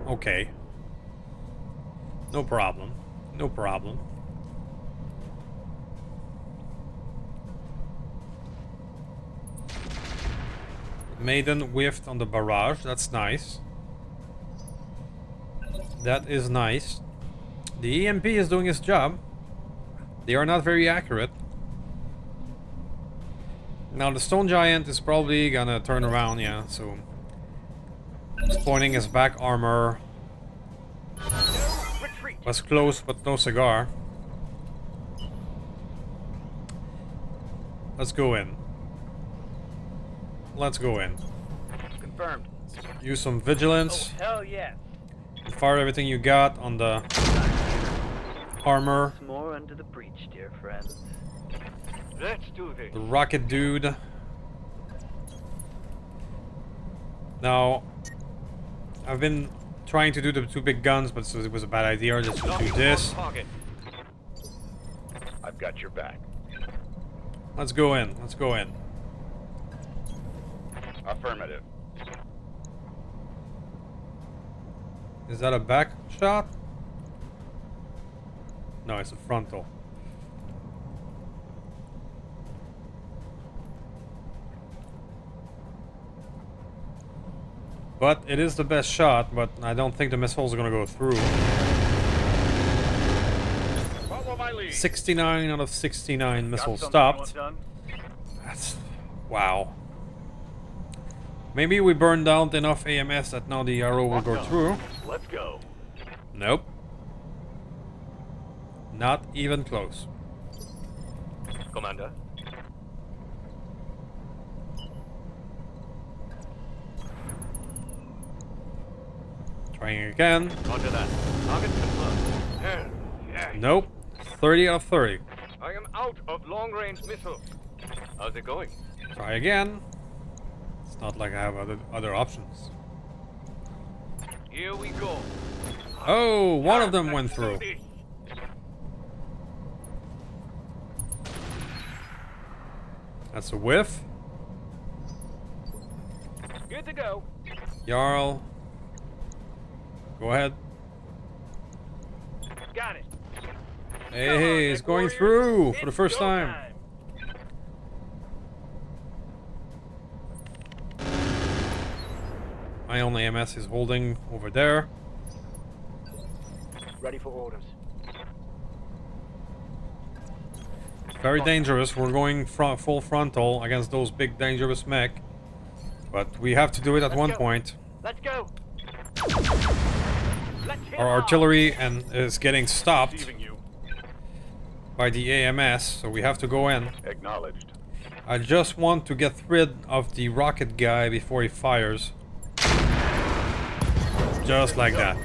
Okay. No problem. No problem. Maiden whiffed on the barrage. That's nice. That is nice. The EMP is doing its job. They are not very accurate. Now the stone giant is probably gonna turn around, yeah, so he's pointing his back armor. Retreat. Was close but no cigar. Let's go in. Let's go in. Confirmed. Use some Oh, vigilance. hell yes. Fire everything you got on the armor. More under the breach, dear friends. Let's do this. The rocket dude. Now, I've been trying to do the two big guns, but it was a bad idea. Just to do this. Target. I've got your back. Let's go in. Let's go in. Affirmative. Is that a back shot? No, it's a frontal. But it is the best shot, but I don't think the missiles are gonna go through. Follow my lead. 69 out of 69 Got missiles something stopped. you want done? That's... wow. Maybe we burned out enough AMS that now the arrow will go Lock on. through. Let's go. Nope. Not even close. Commander. Trying again. Roger that. Target confirmed. Hell, yeah. Nope. 30 out of 30. I am out of long-range missiles. How's it going? Try again. It's not like I have other options. Here we go. Oh, one of them went through. That's a whiff. Good to go. Jarl. Go ahead. Got it. Hey, he's going through for the first time. My own AMS is holding over there. Ready for orders. Very dangerous. We're going full frontal against those big dangerous mech. But we have to do it at one point. Let's go. Let's hit Our hard. artillery is getting stopped Receiving you. by the AMS, so we have to go in. Acknowledged. I just want to get rid of the rocket guy before he fires. Just like that.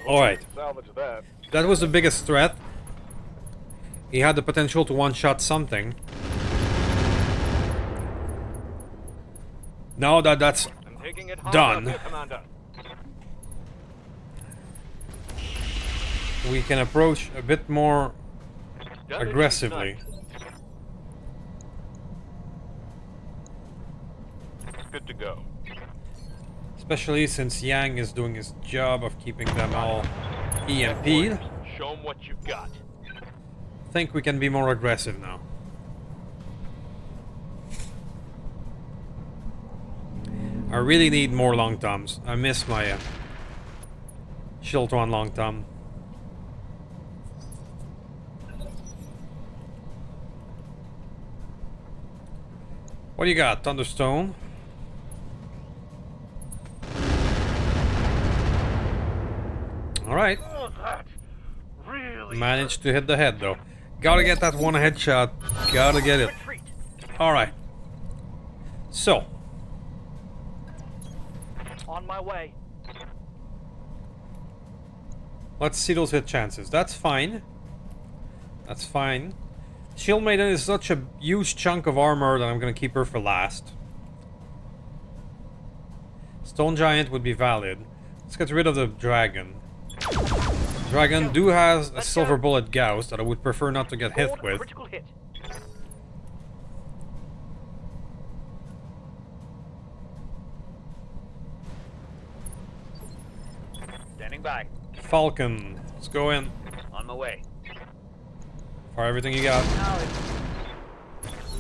Alright. Salvage that. That was the biggest threat. He had the potential to one-shot something. Now that that's I'm taking it hard done, up here, Commander. we can approach a bit more Done it aggressively. tonight. Good to go. Especially since Yang is doing his job of keeping them all EMP'd. Show 'em what you've got. I think we can be more aggressive now. I really need more long toms. I miss my Shiltron long tom. What do you got? Thunderstone. Alright. Oh, that really Managed to hit the head though. Gotta get that one headshot. Gotta get it. retreat. Alright. So, On my way. let's see those hit chances. That's fine. That's fine. Shield Maiden is such a huge chunk of armor that I'm gonna keep her for last. Stone Giant would be valid. Let's get rid of the Dragon. Dragon do has a silver bullet Gauss that I would prefer not to get hit Hold a with. critical hit. Standing by. Falcon, let's go in. On my way. Fire everything you got. Now it's...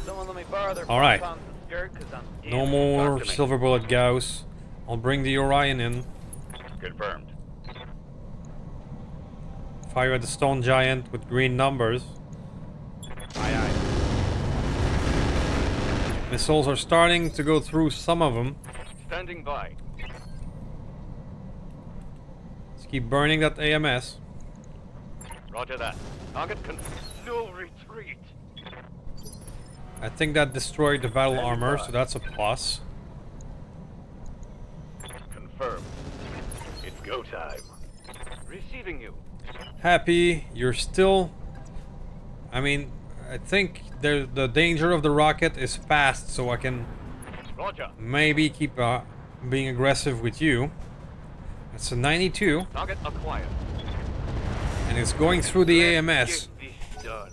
Someone let me borrow their All right. pom-poms and skirt, 'cause I'm No damn more Talk to me. silver bullet Gauss. I'll bring the Orion in. Confirmed. Fire at the Stone Giant with green numbers. Aye, aye. Missiles are starting to go through some of them. Standing by. Let's keep burning that AMS. Roger that. Target no retreat. I think that destroyed the battle armor, so that's a plus. Confirmed. It's go time. Receiving you. Happy, you're still... I mean, I think the danger of the rocket is past, so I can Roger. maybe keep being aggressive with you. That's a 92, Target acquired. and it's going through the AMS. Get this done.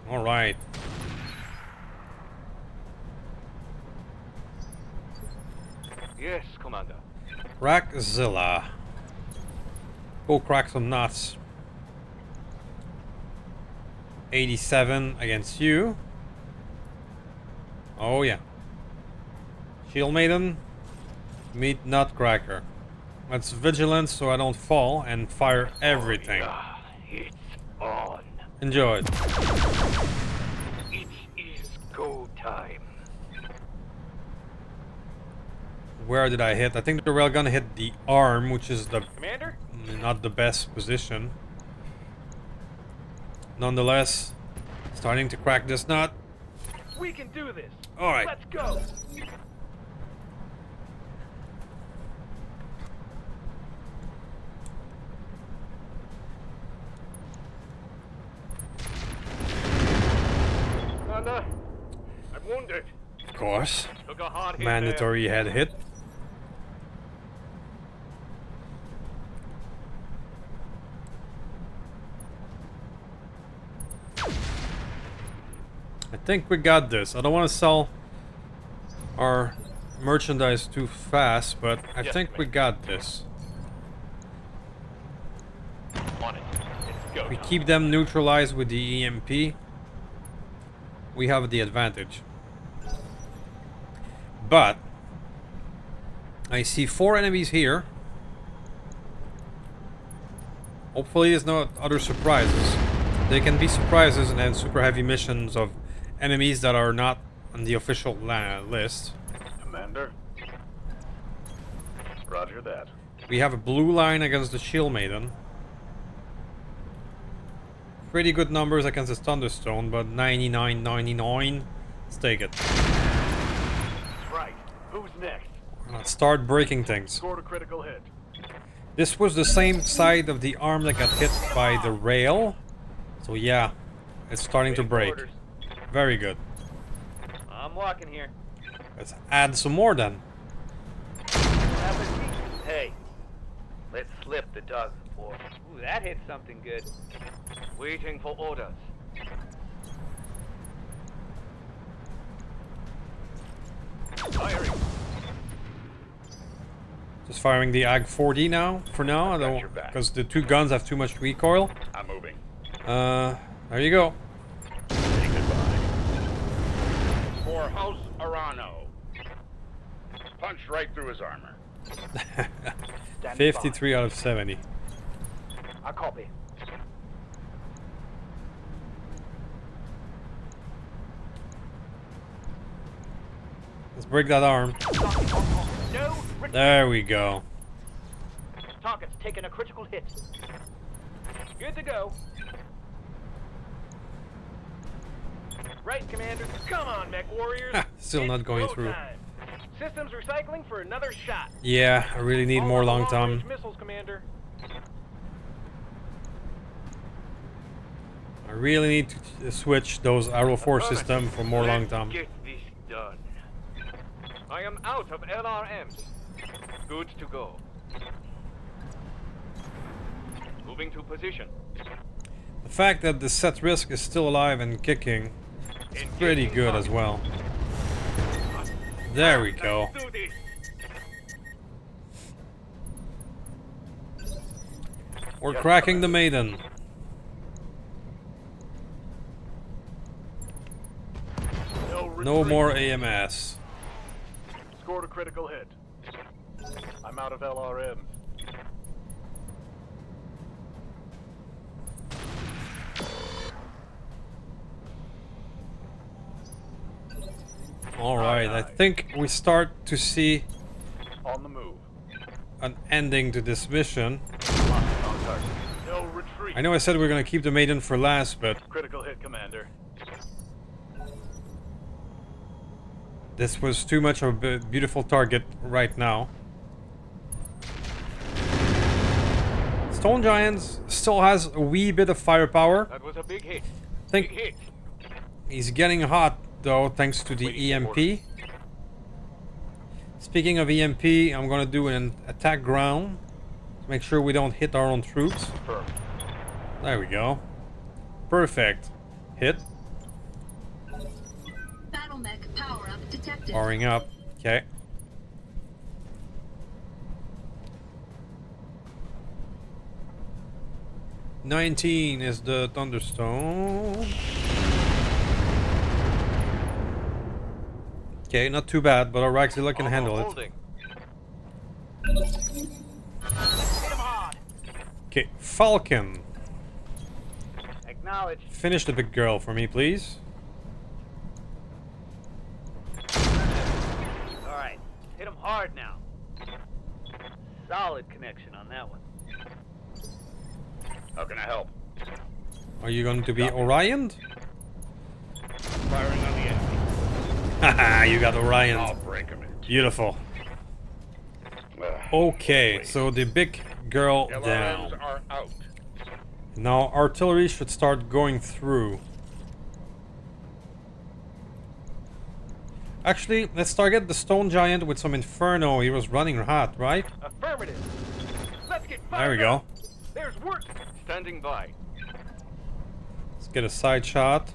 Alright. Yes, Commander. Crackzilla. Go crack some nuts. 87 against you. Oh yeah. Shield Maiden. Meet Nutcracker. That's vigilance so I don't fall and fire everything. Ah, it's on. Enjoy it. It is go time. Where did I hit? I think the railgun hit the arm, which is the Commander? not the best position. Nonetheless, starting to crack this nut. We can do this. Alright. Let's go. Commander, I'm wounded. Of course. Took a hard hit Mandatory head hit. I think we got this. I don't want to sell our merchandise too fast, but I Yes, think we got this. there. On it. Let's go. We keep them neutralized with the EMP. We have the advantage. But I see 4 enemies here. Hopefully there's no other surprises. They can be surprises and then super heavy missions of enemies that are not on the official list. Commander. Roger that. We have a blue line against the Shield Maiden. Pretty good numbers against the Thunderstone, but 99-99. Let's take it. Right. Who's next? Let's start breaking things. Scored a critical hit. This was the same side of the arm that got hit by the rail. So yeah, it's starting to break. Orders. Very good. I'm walking here. Let's add some more then. Hey, let's slip the dog support. Ooh, that hit something good. Waiting for orders. Firing. Just firing the AG 40 now, for now, Got your back. because the 2 guns have too much recoil. I'm moving. There you go. Say goodbye. For House Arano. Punched right through his armor. 53 out of 70. I copy. Let's break that arm. No, There we go. target's taken a critical hit. Good to go. Right, Commander. Come on, mech warriors. Still not It's going go through. time. Systems recycling for another shot. Yeah, I really need All more on the long-term. long-range missiles, Commander. I really need to switch those Arrow 4 system for more long-term. Get this done. I am out of LRMs. Good to go. Moving to position. The fact that the set risk is still alive and kicking is pretty good as well. There we go. Let's do this. We're cracking the maiden. No more AMS. Scored a critical hit. I'm out of LRM. Alright, I think we start to see On the move. an ending to this mission. Locked on target. No retreat. I know I said we were gonna keep the maiden for last, but Critical hit, Commander. this was too much of a beautiful target right now. Stone Giants still has a wee bit of firepower. That was a big hit. I think Big hit. he's getting hot though, thanks to the EMP. Speaking of EMP, I'm gonna do an attack ground to make sure we don't hit our own troops. Confirmed. There we go. Perfect. Hit. Battle mech power up detected. Powering up. Okay. $19 is the Thunderstone. Okay, not too bad, but our Raxilla can handle it. Holding. Hit him hard. Okay, Falcon. Acknowledge. Finish the big girl for me, please. All right. Hit him hard now. Solid connection on that one. How can I help? Are you going to be Orioned? Firing on the enemy. Haha, you got I'll Orioned. break him. Beautiful. Ugh. Okay, so the big girl down. LRMs are out. Now artillery should start going through. Actually, let's target the stone giant with some inferno. He was running hot, right? Affirmative. Let's get fired There we go. up. There's work. Standing by. Let's get a side shot.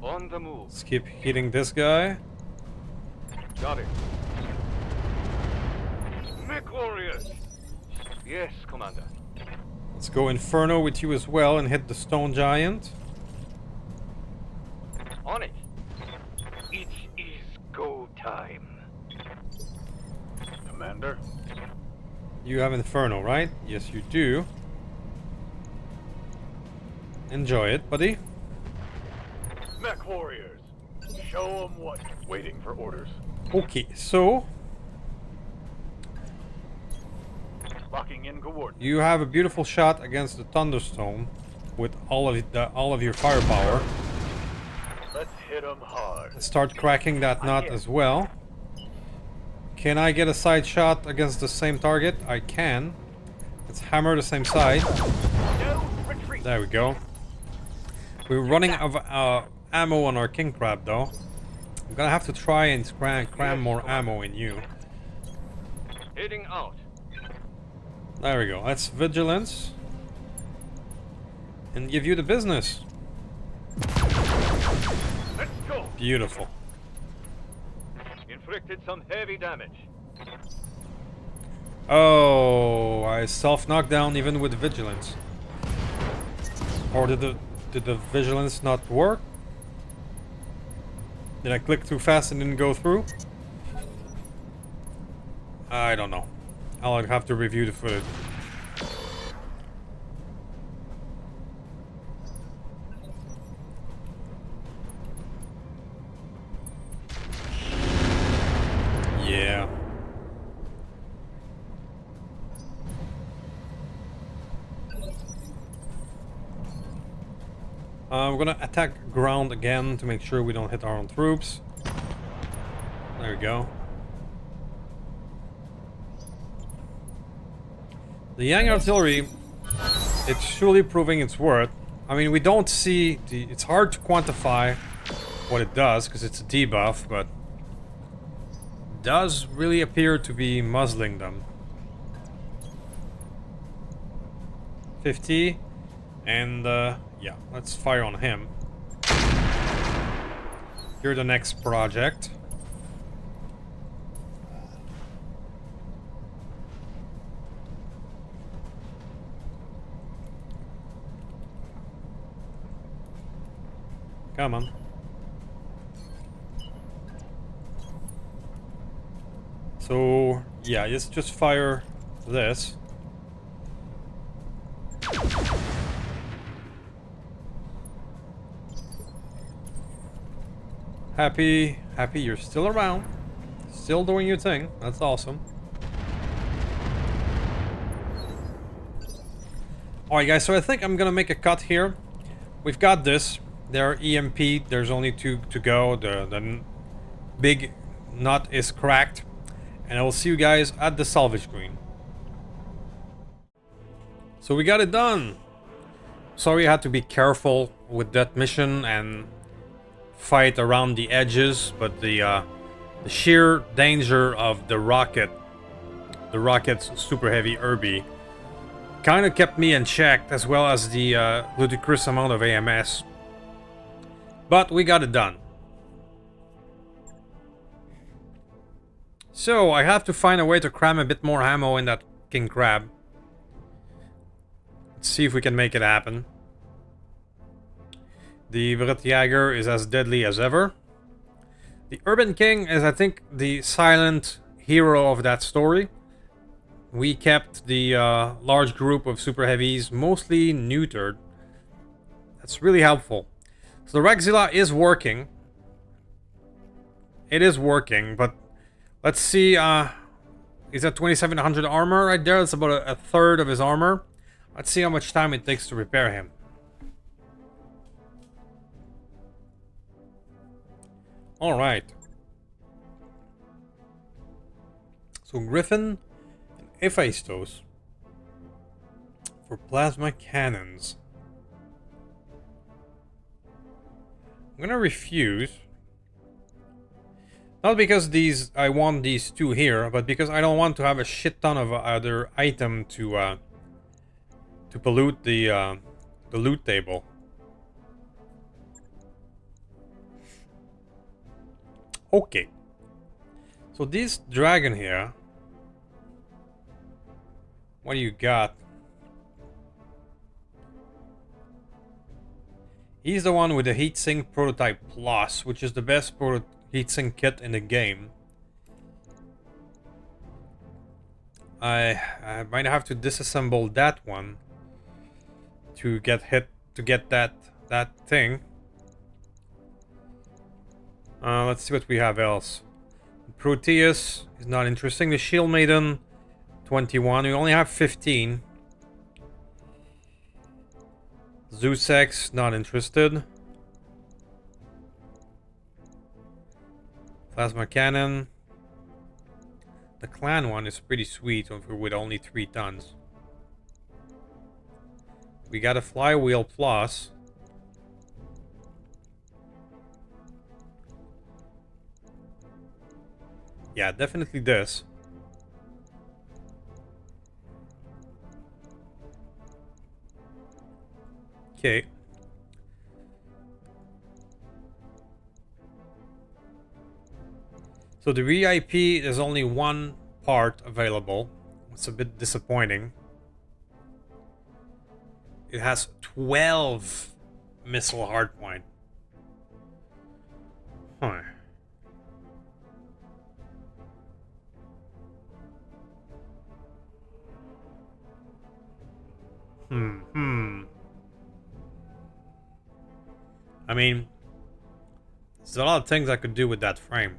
On the move. Let's keep hitting this guy. Got it. Mech warriors. Yes, Commander. Let's go inferno with you as well and hit the stone giant. On it. It is go time. Commander. You have inferno, right? Yes, you do. Enjoy it, buddy. Mech warriors. Show 'em what. Waiting for orders. Okay, so Locking in coordinates. you have a beautiful shot against the thunderstone with all of your firepower. Let's hit 'em hard. Let's start cracking that nut as well. Can I get a side shot against the same target? I can. Let's hammer the same side. No retreat. There we go. We're running out of ammo on our king crab though. I'm gonna have to try and cram more ammo in you. Heading out. There we go. That's vigilance. And give you the business. Let's go. Beautiful. Inflicted some heavy damage. Oh, I self-knocked down even with vigilance. Or did the vigilance not work? Did I click too fast and didn't go through? I don't know. I'll have to review the footage. We're gonna attack ground again to make sure we don't hit our own troops. There we go. The Yang artillery, it's surely proving its worth. I mean, we don't see the... It's hard to quantify what it does because it's a debuff, but it does really appear to be muzzling them. 50, and yeah, let's fire on him. Here's the next project. Come on. So, yeah, let's just fire this. Happy you're still around. Still doing your thing. That's awesome. Alright guys, so I think I'm gonna make a cut here. We've got this. They're EMP. There's only 2 to go. The big nut is cracked. And I will see you guys at the salvage screen. So we got it done. Sorry I had to be careful with that mission and fight around the edges, but the sheer danger of the rocket's super heavy Herbie kind of kept me in check, as well as the ludicrous amount of AMS. But we got it done. So I have to find a way to cram a bit more ammo in that king crab. Let's see if we can make it happen. The Jäger is as deadly as ever. The Urban King is, I think, the silent hero of that story. We kept the large group of Super Heavies mostly neutered. That's really helpful. So the Rexilla is working. It is working, but let's see. He's at 2700 armor right there. That's about a third of his armor. Let's see how much time it takes to repair him. Alright. So Griffin and Hephaestus for plasma cannons. I'm gonna refuse. Not because I want these 2 here, but because I don't want to have a shit ton of other item to pollute the loot table. Okay. So this dragon here, what do you got? He's the one with the heatsink prototype plus, which is the best heatsink kit in the game. I might have to disassemble that one to get that thing. Let's see what we have else. Proteus is not interesting. The Shield Maiden, 21. We only have 15. Zeusex, not interested. Plasma Cannon. The Clan one is pretty sweet with only 3 tons. We got a Flywheel Plus. Yeah, definitely this. Okay. So the VIP, there's only 1 part available. It's a bit disappointing. It has 12 missile hardpoint. Huh. I mean, there's a lot of things I could do with that frame.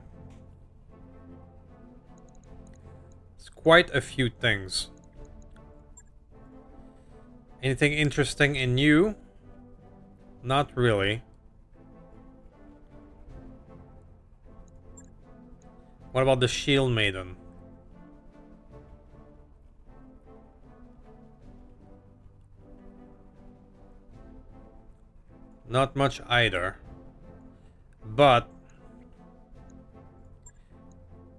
It's quite a few things. Anything interesting in you? Not really. What about the Shield Maiden? Not much either. But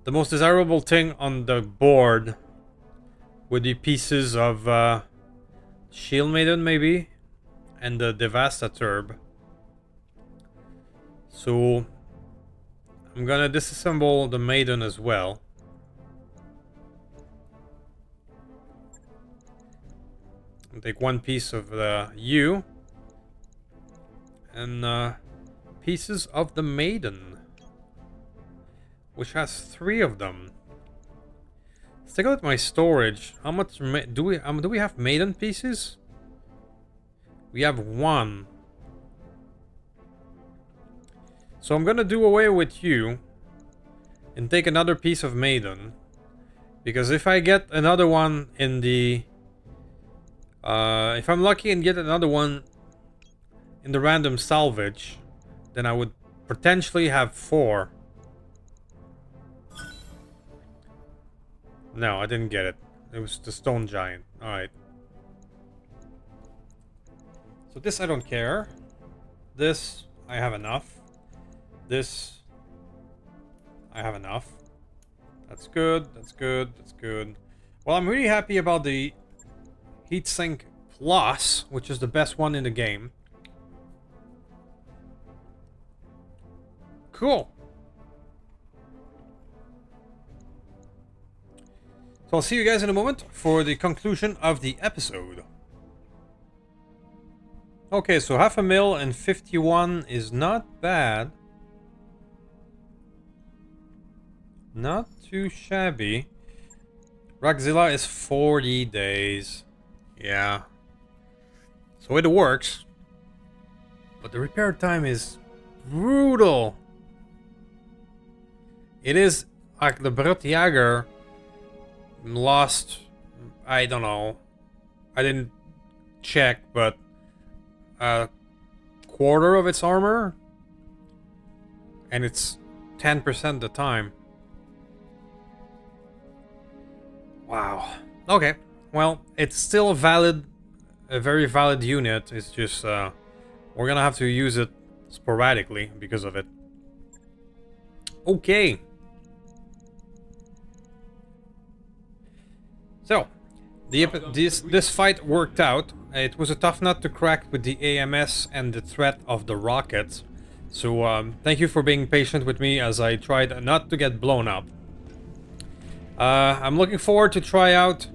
the most desirable thing on the board would be pieces of Shield Maiden, maybe, and the Devastaturb. So I'm gonna disassemble the Maiden as well. I'll take one piece of the U and pieces of the Maiden, which has 3 of them. Let's take a look at my storage. How much do we have Maiden pieces? We have 1. So I'm gonna do away with you and take another piece of Maiden, because if I get another one in the if I'm lucky and get another one in the random salvage, then I would potentially have 4. No, I didn't get it. It was the stone giant. Alright. So this I don't care. This I have enough. This I have enough. That's good, that's good, that's good. Well, I'm really happy about the Heatsink Plus, which is the best one in the game. Cool. So I'll see you guys in a moment for the conclusion of the episode. Okay, so 500,000 and 51 is not bad. Not too shabby. Rockzilla is 40 days. Yeah. So it works. But the repair time is brutal. It is like the Brutjager lost, I don't know, I didn't check, but a quarter of its armor, and it's 10% the time. Wow. Okay, well, it's still a very valid unit. It's just we're gonna have to use it sporadically because of it. Okay. So, this fight worked out. It was a tough nut to crack with the AMS and the threat of the rockets. So, thank you for being patient with me as I tried not to get blown up. I'm looking forward to try out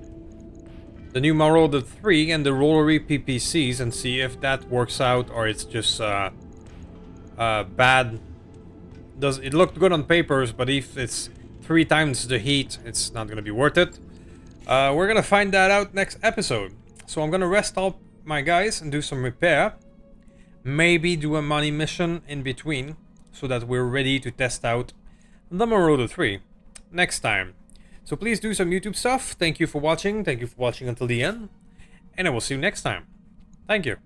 the new Marauder 3 and the Rollery PPCs and see if that works out or it's just bad. It looked good on papers, but if it's 3 times the heat, it's not gonna be worth it. We're gonna find that out next episode. So I'm gonna rest up my guys and do some repair. Maybe do a money mission in between, so that we're ready to test out the Marauder 3 next time. So please do some YouTube stuff. Thank you for watching. Thank you for watching until the end. And I will see you next time. Thank you.